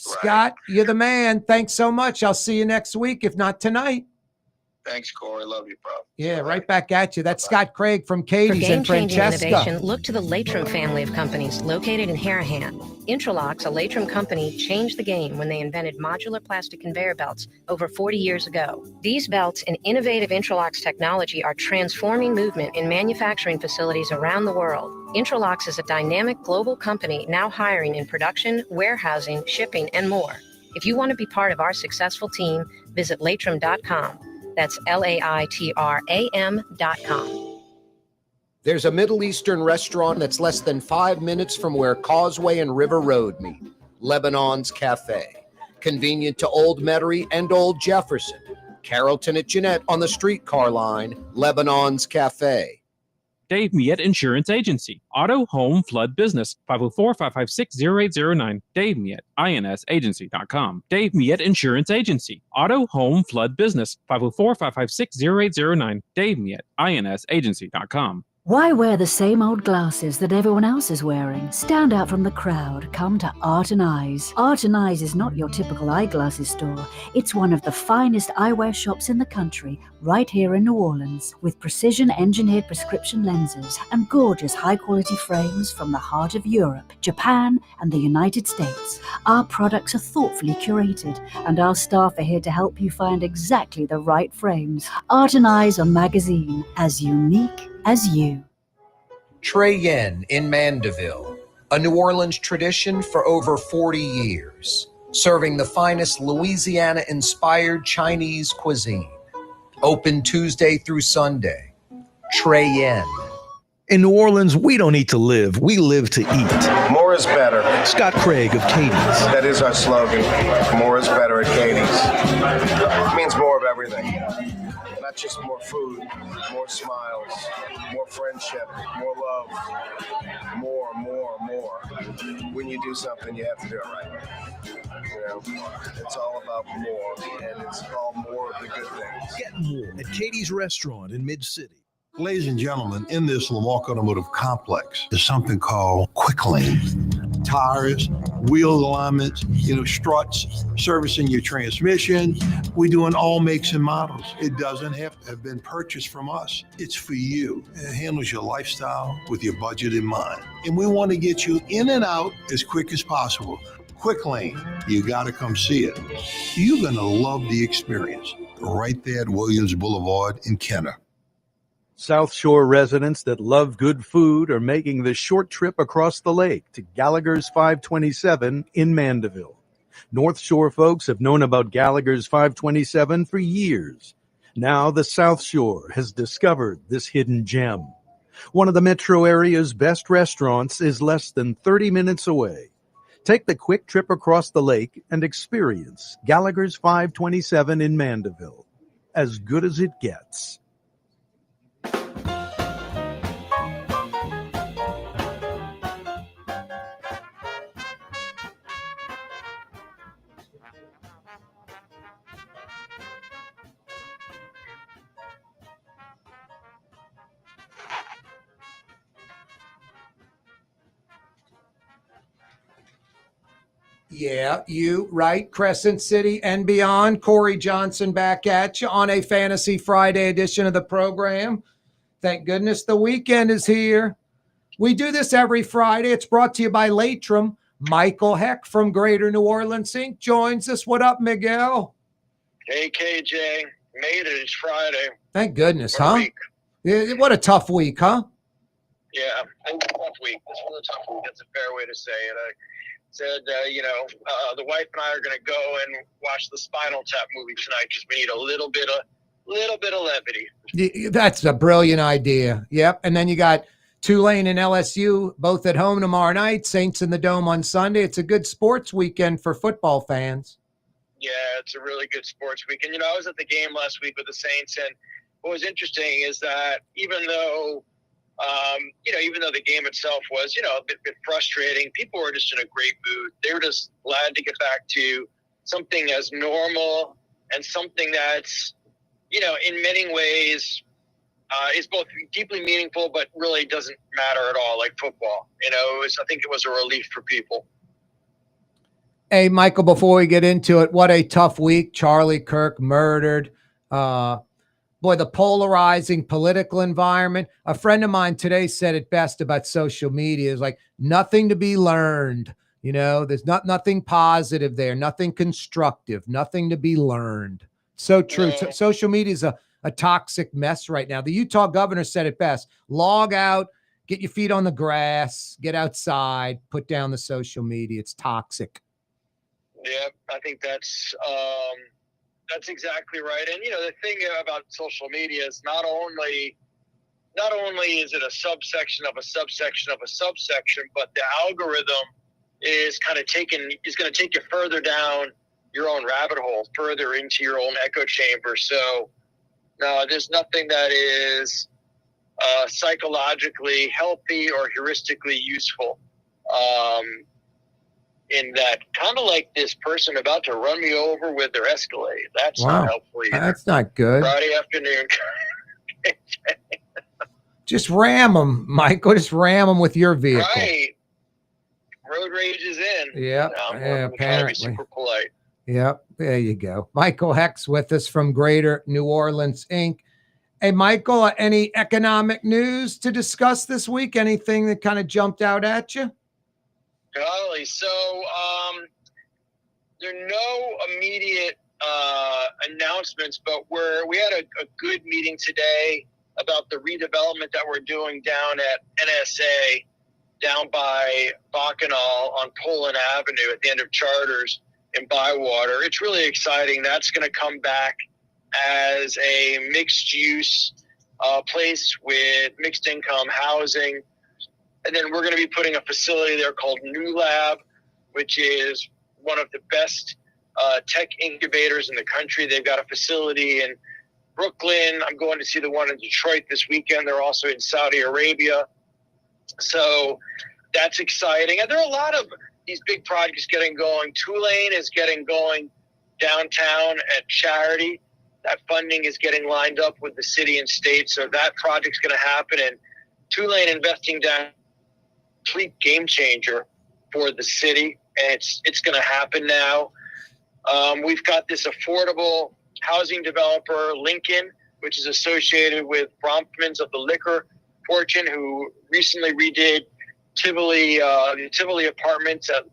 Scott, you're the man. Thanks so much. I'll see you next week, if not tonight. Thanks, Corey. Love you, bro. Yeah, right back at you. That's Scott Craig from For Katie's and game-changing innovation, Francesca. look to the Latrim family of companies located in Harahan. Intralocks, a Latrim company, changed the game when they invented modular plastic conveyor belts over 40 years ago. These belts and innovative Intralocks technology are transforming movement in manufacturing facilities around the world. Intralocks is a dynamic global company now hiring in production, warehousing, shipping, and more. If you want to be part of our successful team, visit latrim.com. That's LAITRAM.com. There's a Middle Eastern restaurant that's less than 5 minutes from where Causeway and River Road meet, Lebanon's Cafe. Convenient to Old Metairie and Old Jefferson. Carrollton at Jeanette on the streetcar line, Lebanon's Cafe. Dave Miette Insurance Agency. Auto, home, flood business. 504-556-0809. Dave Miette, INSagency.com. Dave Miette Insurance Agency. Auto, home, flood business. 504-556-0809. Dave Miette, INSagency.com. Why wear the same old glasses that everyone else is wearing? Stand out from the crowd. Come to Art and Eyes. Art and Eyes is not your typical eyeglasses store. It's one of the finest eyewear shops in the country, right here in New Orleans, with precision-engineered prescription lenses and gorgeous high-quality frames from the heart of Europe, Japan, and the United States. Our products are thoughtfully curated, and our staff are here to help you find exactly the right frames. Art and Eyes on magazine, as unique as you. Trey Yen in Mandeville, a New Orleans tradition for over 40 years, serving the finest Louisiana-inspired Chinese cuisine. Open Tuesday through Sunday. Trey Yen. In New Orleans, we don't eat to live. We live to eat. More is better. Scott Craig of Katie's. That is our slogan. More is better at Katie's. It means more of everything. Not just more food, more smiles, more friendship, more love, more. When you do something, you have to do it right. You know, it's all about more, and it's all more of the good things. Get more at Katie's Restaurant in Mid-City. Ladies and gentlemen, in this Lamarck Automotive Complex is something called Quick Lane. Tires, wheel alignments, struts, servicing your transmission. We do in all makes and models. It doesn't have to have been purchased from us. It's for you. It handles your lifestyle with your budget in mind. And we want to get you in and out as quick as possible. Quick Lane, you got to come see it. You're going to love the experience. Right there at Williams Boulevard in Kenner. South Shore residents that love good food are making the short trip across the lake to Gallagher's 527 in Mandeville. North Shore folks have known about Gallagher's 527 for years. Now the South Shore has discovered this hidden gem. One of the metro area's best restaurants is less than 30 minutes away. Take the quick trip across the lake and experience Gallagher's 527 in Mandeville. As good as it gets. Yeah, you right. Crescent City and beyond. Corey Johnson back at you on a Fantasy Friday edition of the program. Thank goodness the weekend is here. We do this every Friday. It's brought to you by Latrim. Michael Hecht from Greater New Orleans Inc. joins us. What up, Miguel? Hey, KJ. Made it. It's Friday. Thank goodness, What a huh? week. Yeah, what a tough week, huh? Yeah, it was a tough week. This was a tough week. That's a fair way to say it. I said, the wife and I are going to go and watch the Spinal Tap movie tonight because we need a little bit of levity. That's a brilliant idea. Yep. And then you got Tulane and LSU both at home tomorrow night. Saints in the Dome on Sunday. It's a good sports weekend for football fans. Yeah, it's a really good sports weekend. I was at the game last week with the Saints, and what was interesting is that even though the game itself was, a bit frustrating, people were just in a great mood. They were just glad to get back to something as normal and something that's, in many ways is both deeply meaningful, but really doesn't matter at all, like football. I think it was a relief for people. Hey, Michael, before we get into it, what a tough week. Charlie Kirk murdered. boy, the polarizing political environment. A friend of mine today said it best about social media. Is like nothing to be learned. There's nothing positive there, nothing constructive, nothing to be learned. So true. No. Social media is a toxic mess right now. The Utah governor said it best. Log out, get your feet on the grass, get outside, put down the social media. It's toxic. Yeah, I think that's exactly right. And the thing about social media is not only is it a subsection of a subsection of a subsection, but the algorithm is going to take you further down your own rabbit hole, further into your own echo chamber. So no, there's nothing that is psychologically healthy or heuristically useful. In that, kind of like this person about to run me over with their Escalade. That's Wow. not helpful either. That's not good. Friday afternoon. Just ram them, Michael. Just ram them with your vehicle. Right. Road rage is in. Yeah. I'm Yeah, trying to be apparently. super polite. Yep. There you go. Michael Hecht with us from Greater New Orleans, Inc. Hey, Michael, any economic news to discuss this week? Anything that kind of jumped out at you? Golly. So there are no immediate announcements, but we had a good meeting today about the redevelopment that we're doing down at NSA, down by Bacchanal on Poland Avenue at the end of Charters in Bywater. It's really exciting. That's going to come back as a mixed-use place with mixed-income housing. And then we're going to be putting a facility there called New Lab, which is one of the best tech incubators in the country. They've got a facility in Brooklyn. I'm going to see the one in Detroit this weekend. They're also in Saudi Arabia. So that's exciting. And there are a lot of these big projects getting going. Tulane is getting going downtown at Charity. That funding is getting lined up with the city and state. So that project's going to happen. And Tulane investing down, complete game changer for the city. And it's going to happen now. We've got this affordable housing developer, Lincoln, which is associated with Bronfman's of the liquor fortune, who recently redid the Tivoli apartments at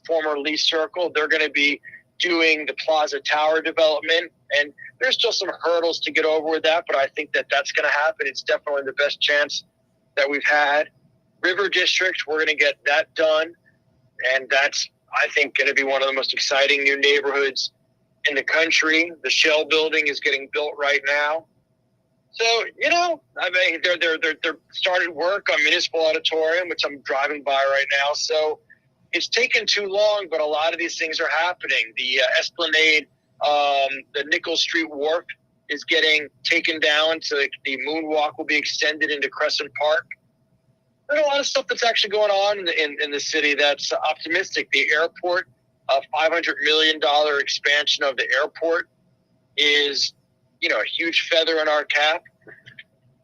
former Lee Circle. They're going to be doing the Plaza Tower development, and there's still some hurdles to get over with that, but I think that that's going to happen. It's definitely the best chance that we've had. River District, we're going to get that done, and that's, I think, going to be one of the most exciting new neighborhoods in the country. The Shell building is getting built right now. So, I mean, they're started work on Municipal Auditorium, which I'm driving by right now. So it's taken too long, but a lot of these things are happening. The Esplanade, the Nichols Street Wharf is getting taken down, so the Moonwalk will be extended into Crescent Park. There's a lot of stuff that's actually going on in the city that's optimistic. The airport, a $500 million expansion of the airport is, a huge feather in our cap.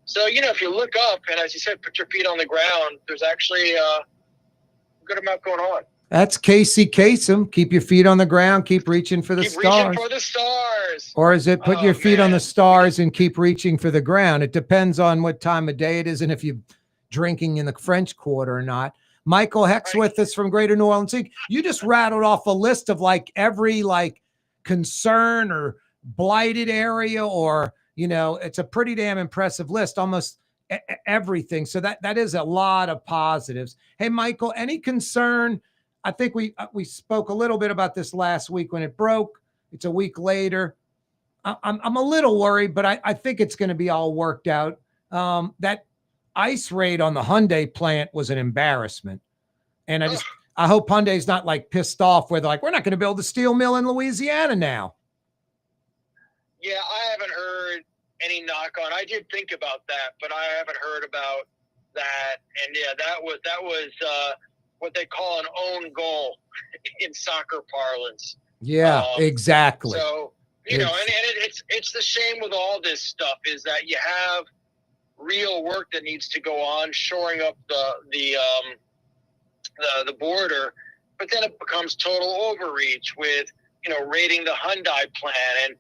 So, if you look up and, as you said, put your feet on the ground, there's actually a good amount going on. That's Casey Kasem. Keep your feet on the ground. Keep reaching for the stars. Reaching for the stars. Or is it put your feet on the stars and keep reaching for the ground? It depends on what time of day it is and if you're drinking in the French Quarter or not. Michael Hecht with us from Greater New Orleans. You just rattled off a list of every concern or blighted area, or it's a pretty damn impressive list, almost everything. So that is a lot of positives. Hey, Michael, any concern? I think we spoke a little bit about this last week when it broke. It's a week later. I'm a little worried, but I think it's going to be all worked out. That ICE raid on the Hyundai plant was an embarrassment, and I hope Hyundai's not pissed off where they're like, we're not going to build a steel mill in Louisiana now. Yeah, I haven't heard any knock on. I did think about that, but I haven't heard about that. And yeah, that was what they call an own goal in soccer parlance. Yeah, exactly. So, and it's the shame with all this stuff is that you have real work that needs to go on, shoring up the border, but then it becomes total overreach with, raiding the Hyundai plant and,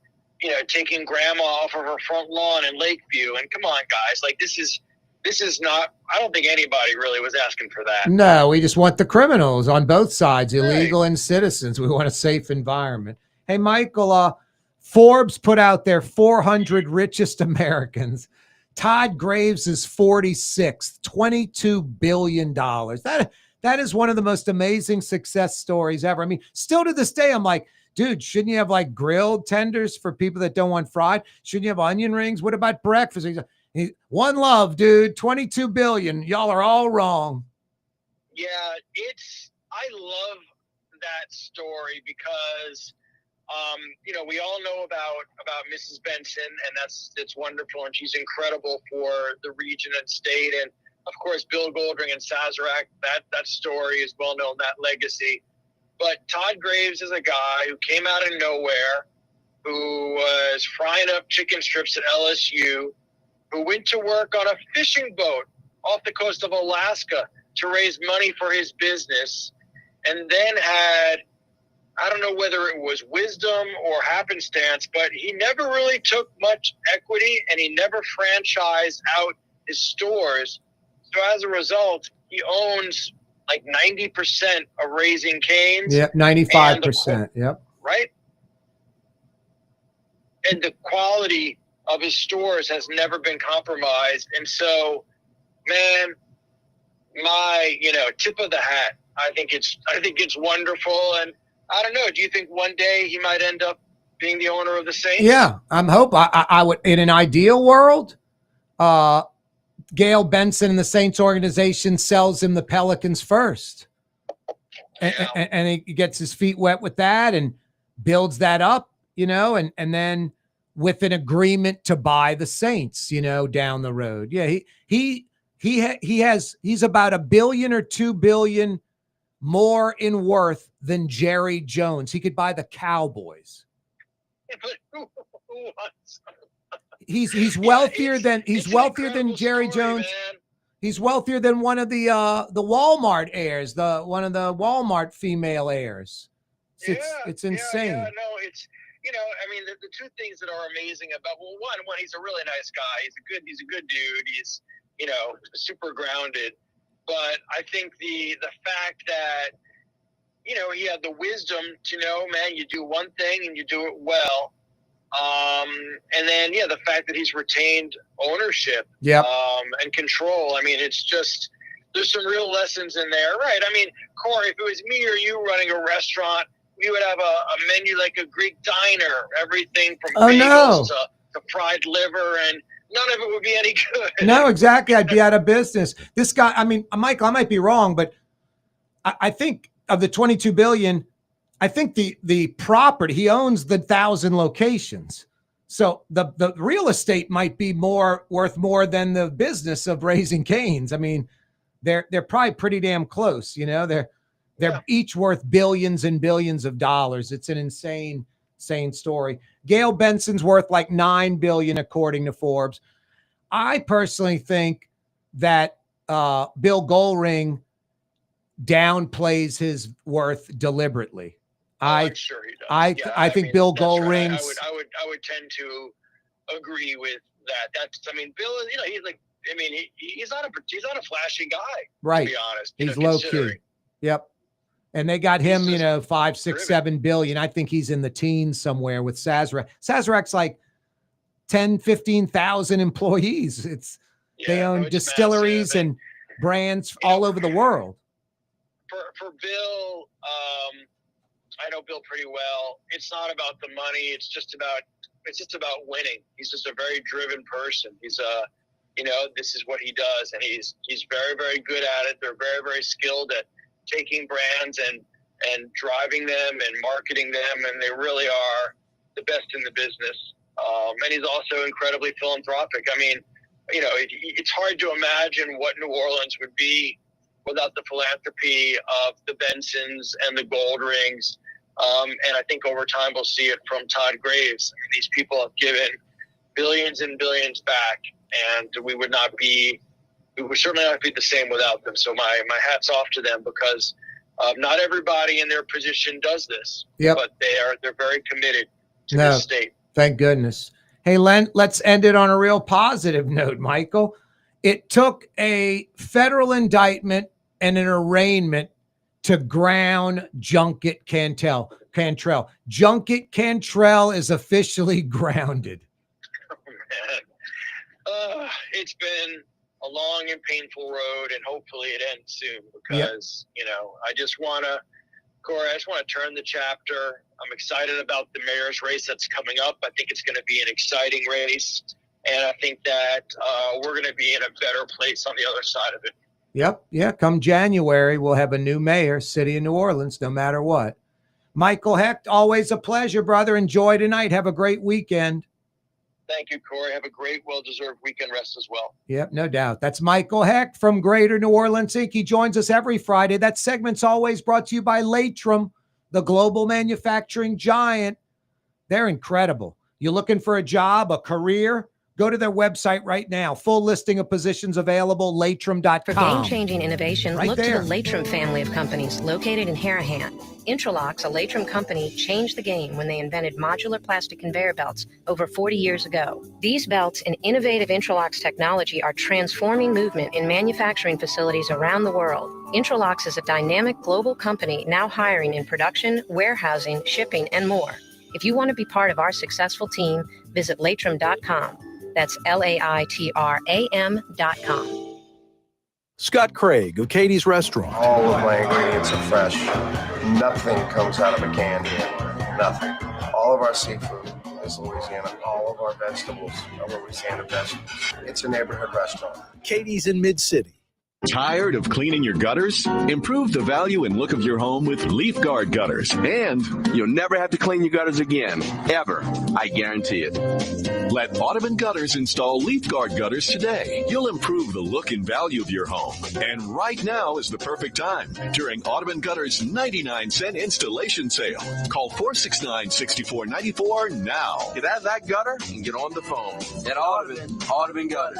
taking grandma off of her front lawn in Lakeview. And come on, guys, like this is not, I don't think anybody really was asking for that. No, we just want the criminals on both sides, illegal and citizens. We want a safe environment. Hey, Michael, Forbes put out their 400 richest Americans. Todd Graves is 46th, $22 billion. That is one of the most amazing success stories ever. I mean, still to this day, I'm like, dude, shouldn't you have like grilled tenders for people that don't want fried? Shouldn't you have onion rings? What about breakfast? One love, dude, 22 billion. Y'all are all wrong. Yeah, I love that story because, we all know about Mrs. Benson, and it's wonderful, and she's incredible for the region and state. And of course, Bill Goldring and Sazerac, that story is well known, that legacy. But Todd Graves is a guy who came out of nowhere, who was frying up chicken strips at LSU, who went to work on a fishing boat off the coast of Alaska to raise money for his business, and then had, I don't know whether it was wisdom or happenstance, but he never really took much equity, and he never franchised out his stores. So as a result, he owns like 90% of Raising Cane's. Yep, 95%. Yep. Right? And the quality of his stores has never been compromised. And so, man, my, tip of the hat. I think it's wonderful. And I don't know, do you think one day he might end up being the owner of the Saints? Yeah, I'm hoping. I would, in an ideal world, Gail Benson and the Saints organization sells him the Pelicans first. And he gets his feet wet with that and builds that up, and then with an agreement to buy the Saints, down the road. Yeah, he's about $1 billion or $2 billion more in worth than Jerry Jones. He could buy the Cowboys. He's wealthier than Jerry Jones. Man. He's wealthier than one of the Walmart heirs, one of the Walmart female heirs. It's insane. Yeah, no, it's the two things that are amazing about one, he's a really nice guy. He's a good dude. He's super grounded. But I think the fact that he had the wisdom to know, man, you do one thing and you do it well. And then, the fact that he's retained ownership and control. I mean, it's just, there's some real lessons in there, right? I mean, Corey, if it was me or you running a restaurant, we would have a menu like a Greek diner, everything from bagels to fried liver, and none of it would be any good. No, exactly. I'd be out of business. This guy, I mean, Michael, I might be wrong, but I think of the 22 billion, I think the property, he owns the 1,000 locations. So the real estate might be worth more than the business of Raising Cane's. I mean, they're probably pretty damn close. They're each worth billions and billions of dollars. It's an insane story. Gail Benson's worth like $9 billion according to Forbes. I personally think that Bill Goldring downplays his worth deliberately. I'm sure he does. I think Bill Goldring. Right. I would tend to agree with that. Bill, he's not a flashy guy. Right. To be honest, he's low key. Yep. And they got him, 5, 6, 7 billion. I think he's in the teens somewhere with Sazerac. Sazarec's like 10, 15,000 employees. They own distilleries and brands all over the world. For Bill, I know Bill pretty well. It's not about the money. It's just about winning. He's just a very driven person. He's this is what he does, and he's very, very good at it. They're very, very skilled at taking brands and driving them and marketing them, and they really are the best in the business. And he's also incredibly philanthropic. I mean, it's hard to imagine what New Orleans would be without the philanthropy of the Bensons and the Goldrings. And I think over time we'll see it from Todd Graves. I mean, these people have given billions and billions back, and we would certainly not be the same without them. So my hat's off to them, because not everybody in their position does this. Yep. But they're very committed to this state. Thank goodness. Hey, Len, let's end it on a real positive note, Michael. It took a federal indictment and an arraignment to ground Junket Cantrell. Junket Cantrell is officially grounded. It's been a long and painful road, and hopefully it ends soon because, I just want to, Corey, turn the chapter. I'm excited about the mayor's race that's coming up. I think it's going to be an exciting race, and I think that we're going to be in a better place on the other side of it. Yep. Yeah. Come January, we'll have a new mayor, city of New Orleans, no matter what. Michael Hecht, always a pleasure, brother. Enjoy tonight. Have a great weekend. Thank you, Corey. Have a great, well-deserved weekend rest as well. Yep, no doubt. That's Michael Hecht from Greater New Orleans Inc. He joins us every Friday. That segment's always brought to you by Latrim, the global manufacturing giant. They're incredible. You're looking for a job, a career? Go to their website right now. Full listing of positions available, latrim.com. For game-changing innovation, Right look there. to the Latrim family of companies located in Harahan. Intralocks, a Latrim company, changed the game when they invented modular plastic conveyor belts over 40 years ago. These belts and innovative Intralocks technology are transforming movement in manufacturing facilities around the world. Intralocks is a dynamic global company now hiring in production, warehousing, shipping, and more. If you want to be part of our successful team, visit latrim.com. That's LAITRAM.com. Scott Craig of Katie's Restaurant. All of my ingredients are fresh. Nothing comes out of a can here. Nothing. All of our seafood is Louisiana. All of our vegetables are Louisiana vegetables. It's a neighborhood restaurant. Katie's in Mid-City. Tired of cleaning your gutters? Improve the value and look of your home with Leaf Guard gutters. And you'll never have to clean your gutters again. Ever. I guarantee it. Let Audubon Gutters install Leaf Guard gutters today. You'll improve the look and value of your home. And right now is the perfect time during Audubon Gutters' 99-cent installation sale. Call 469-6494 now. Get out of that gutter and get on the phone. At Audubon Gutters.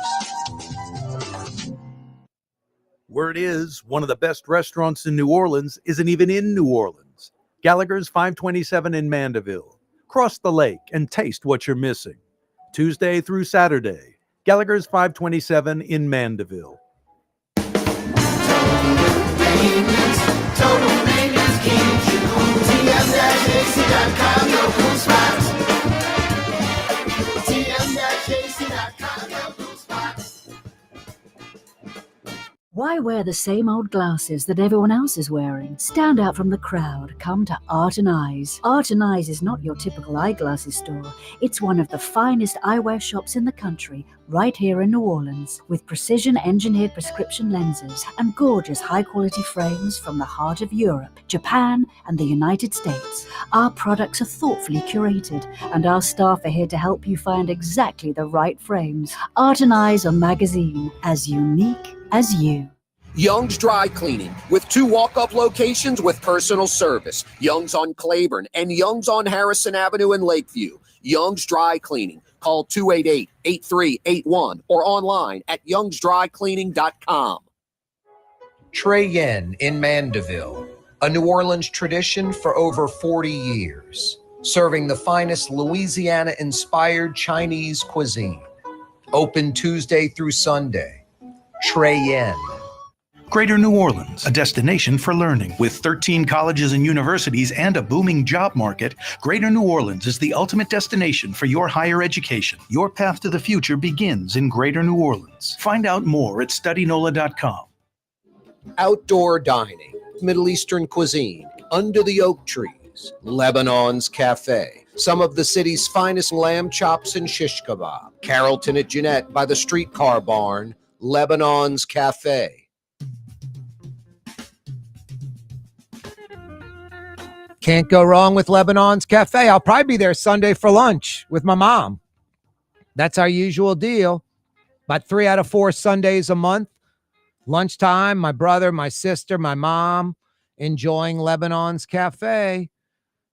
Word is, one of the best restaurants in New Orleans isn't even in New Orleans. Gallagher's 527 in Mandeville. Cross the lake and taste what you're missing. Tuesday through Saturday, Gallagher's 527 in Mandeville. Total maintenance keeps you cool. TM-AC.com, your cool spot. TM-AC.com, your cool spot. Why wear the same old glasses that everyone else is wearing? Stand out from the crowd. Come to Art and Eyes. Art and Eyes is not your typical eyeglasses store. It's one of the finest eyewear shops in the country, right here in New Orleans, with precision-engineered prescription lenses and gorgeous high-quality frames from the heart of Europe, Japan, and the United States. Our products are thoughtfully curated, and our staff are here to help you find exactly the right frames. Art and Eyes on magazine, as unique as you. Young's Dry Cleaning, with 2 walk-up locations with personal service. Young's on Claiborne and Young's on Harrison Avenue in Lakeview. Young's Dry Cleaning. Call 288-8381 or online at youngsdrycleaning.com. Trey Yen in Mandeville, a New Orleans tradition for over 40 years, serving the finest Louisiana-inspired Chinese cuisine. Open Tuesday through Sunday. Trey Yen. Greater New Orleans, a destination for learning. With 13 colleges and universities and a booming job market, Greater New Orleans is the ultimate destination for your higher education. Your path to the future begins in Greater New Orleans. Find out more at studynola.com. Outdoor dining, Middle Eastern cuisine, under the oak trees, Lebanon's Cafe. Some of the city's finest lamb chops and shish kebab. Carrollton at Jeanette by the streetcar barn, Lebanon's Cafe. Can't go wrong with Lebanon's Cafe. I'll probably be there Sunday for lunch with my mom. That's our usual deal. About 3 out of 4 Sundays a month. Lunchtime, my brother, my sister, my mom, enjoying Lebanon's Cafe.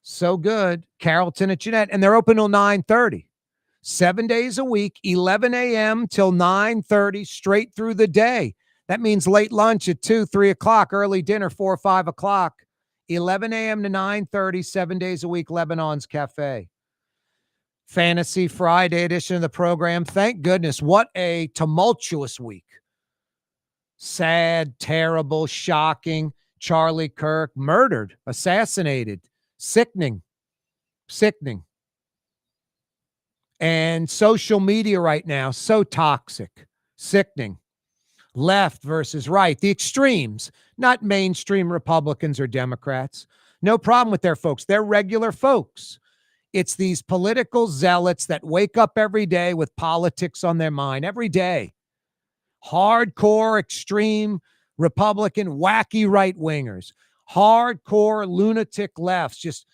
So good. Carrollton at Jeanette. And they're open till 9:30. 7 days a week, 11 a.m. till 9:30, straight through the day. That means late lunch at 2, 3 o'clock, early dinner, 4 or 5 o'clock. 11 a.m. to 9:30, 7 days a week, Lebanon's Cafe. Fantasy Friday edition of the program. Thank goodness. What a tumultuous week. Sad, terrible, shocking. Charlie Kirk murdered, assassinated, sickening. And social media right now, so toxic, sickening. Left versus right, the extremes, not mainstream Republicans or Democrats. No problem with their folks. They're regular folks. It's these political zealots that wake up every day with politics on their mind, every day. Hardcore, extreme Republican, wacky right-wingers. Hardcore lunatic lefts, just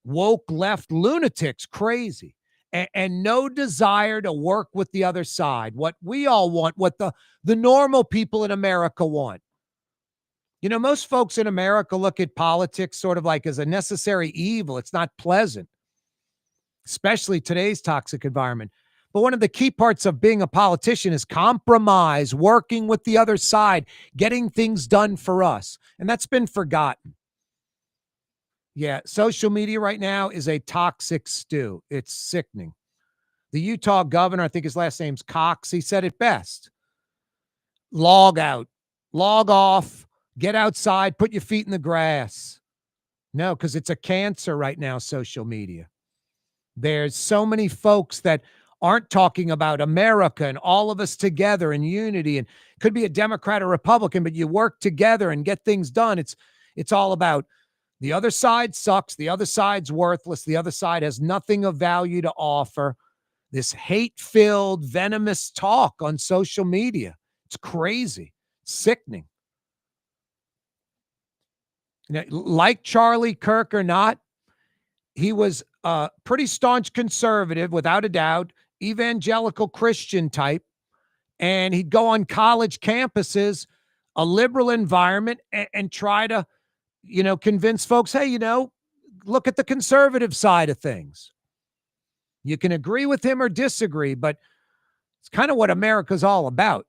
woke left lunatics, crazy. And no desire to work with the other side. What we all want, what the normal people in America want. You know, most folks in America look at politics sort of like as a necessary evil. It's not pleasant, especially today's toxic environment. But one of the key parts of being a politician is compromise, working with the other side, getting things done for us. And that's been forgotten. Yeah, social media right now is a toxic stew. It's sickening. The Utah governor, I think his last name's Cox, he said it best. Log out, log off, get outside, put your feet in the grass. No, because it's a cancer right now, social media. There's so many folks that aren't talking about America and all of us together in unity, and could be a Democrat or Republican, but you work together and get things done. It's all about the other side sucks. The other side's worthless. The other side has nothing of value to offer. This hate-filled, venomous talk on social media. It's crazy. It's sickening. You know, like Charlie Kirk or not, he was a pretty staunch conservative, without a doubt, evangelical Christian type, and he'd go on college campuses, a liberal environment, and try to, you know, convince folks, hey, you know, look at the conservative side of things. You can agree with him or disagree, but it's kind of what America's all about.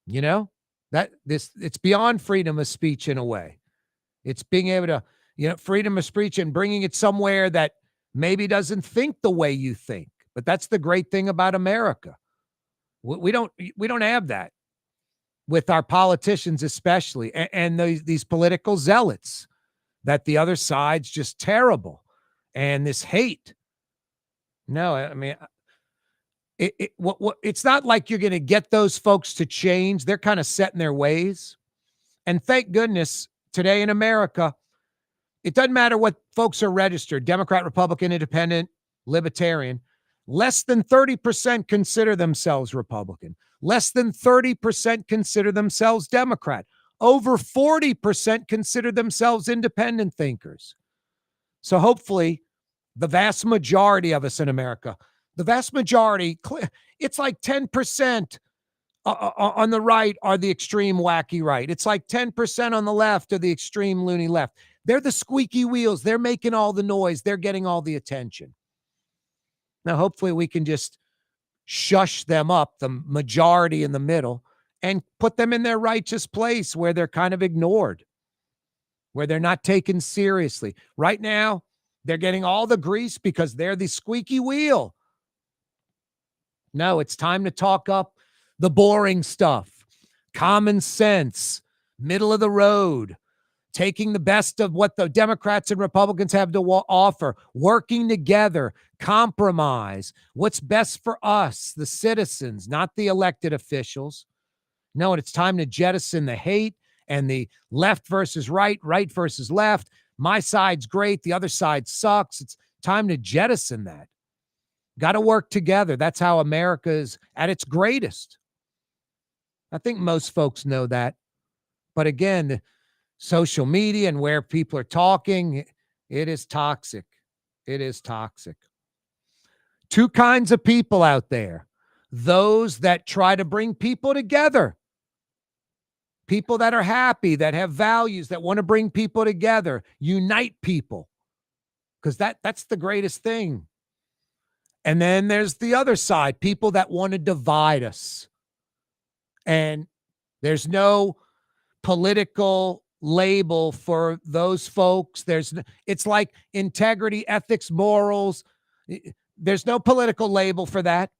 You know, it's beyond freedom of speech in a way. It's being able to, you know, freedom of speech and bringing it somewhere that maybe doesn't think the way you think. But that's the great thing about America. We don't have that with our politicians, especially, and these political zealots, that the other side's just terrible. And this hate. No, I mean, it's not like you're going to get those folks to change. They're kind of set in their ways. And thank goodness today in America, it doesn't matter what folks are registered, Democrat, Republican, Independent, Libertarian. Less than 30% consider themselves Republican. Less than 30% consider themselves Democrat. Over 40% consider themselves independent thinkers. So hopefully the vast majority of us in America, the vast majority, it's like 10% on the right are the extreme wacky right. It's like 10% on the left are the extreme loony left. They're the squeaky wheels. They're making all the noise. They're getting all the attention. Now, hopefully we can just shush them up, the majority in the middle, and put them in their righteous place where they're kind of ignored, where they're not taken seriously. Right now, they're getting all the grease because they're the squeaky wheel. No, it's time to talk up the boring stuff, common sense, middle of the road, taking the best of what the Democrats and Republicans have to offer, working together, compromise, what's best for us, the citizens, not the elected officials. No, it's time to jettison the hate and the left versus right, right versus left. My side's great, the other side sucks. It's time to jettison that. Got to work together. That's how America is at its greatest. I think most folks know that. But again, social media and where people are talking, it is toxic. It is toxic. Two kinds of people out there. Those that try to bring people together. People that are happy, that have values, that want to bring people together, unite people. Because that's the greatest thing. And then there's the other side, people that want to divide us. And there's no political label for those folks. It's like integrity, ethics, morals. There's no political label for that.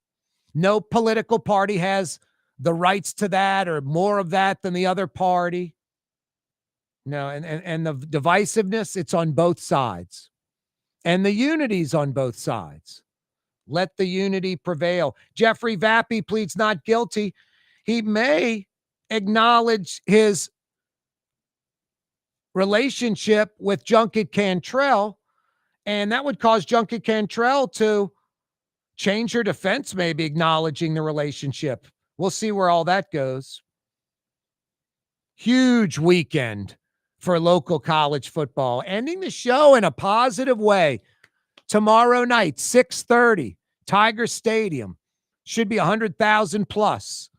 No political party has the rights to that or more of that than the other party. No, and the divisiveness, it's on both sides. And the unity's on both sides. Let the unity prevail. Jeffrey Vappy pleads not guilty. He may acknowledge his relationship with Junket Cantrell, and that would cause Junket Cantrell to change her defense, maybe acknowledging the relationship. We'll see where all that goes. Huge weekend for local college football. Ending the show in a positive way. Tomorrow night, 6:30, Tiger Stadium. Should be 100,000 plus.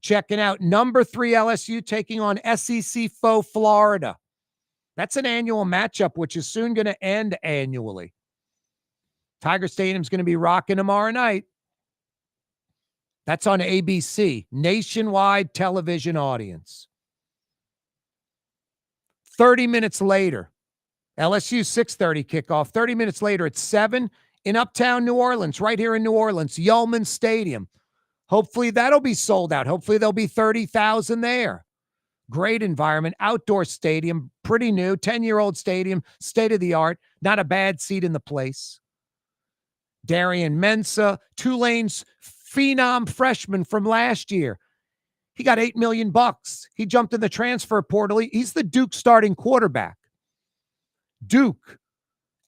Checking out number 3 LSU taking on SEC foe Florida. That's an annual matchup, which is soon going to end annually. Tiger Stadium's going to be rocking tomorrow night. That's on ABC, nationwide television audience. 30 minutes later, LSU 6:30 kickoff. 30 minutes later, it's 7 in uptown New Orleans, right here in New Orleans, Yulman Stadium. Hopefully that'll be sold out. Hopefully there'll be 30,000 there. Great environment, outdoor stadium, pretty new, 10-year-old stadium, state-of-the-art, not a bad seat in the place. Darian Mensah, Tulane's phenom freshman from last year. He got $8 million. He jumped in the transfer portal. He's the Duke starting quarterback. Duke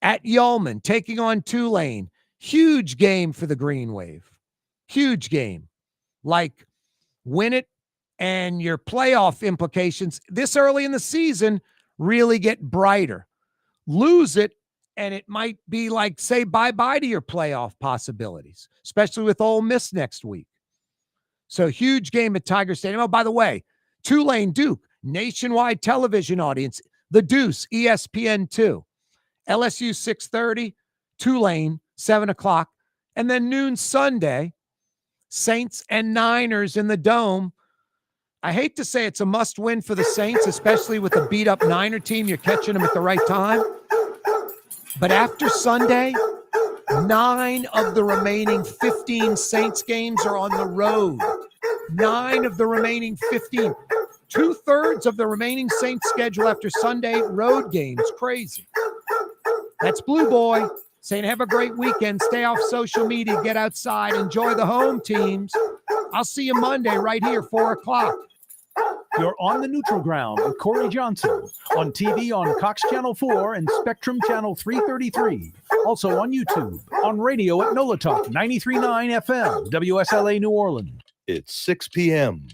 at Yulman taking on Tulane. Huge game for the Green Wave. Huge game. Like, win it, and your playoff implications this early in the season really get brighter. Lose it, and it might be like, say bye-bye to your playoff possibilities, especially with Ole Miss next week. So huge game at Tiger Stadium. Oh, by the way, Tulane Duke, nationwide television audience, The Deuce, ESPN2. LSU 6:30, Tulane 7 o'clock, and then noon Sunday, Saints and Niners in the Dome. I hate to say it's a must-win for the Saints, especially with a beat-up Niner team. You're catching them at the right time. But after Sunday, 9 of the remaining 15 Saints games are on the road. 9 of the remaining 15. 2/3 of the remaining Saints schedule after Sunday, road games. Crazy. That's Blue Boy saying have a great weekend. Stay off social media. Get outside. Enjoy the home teams. I'll see you Monday right here, 4 o'clock. You're on the neutral ground with Corey Johnson on TV on Cox Channel 4 and Spectrum Channel 333. Also on YouTube, on radio at NOLA Talk 93.9 FM, WSLA New Orleans. It's 6 p.m.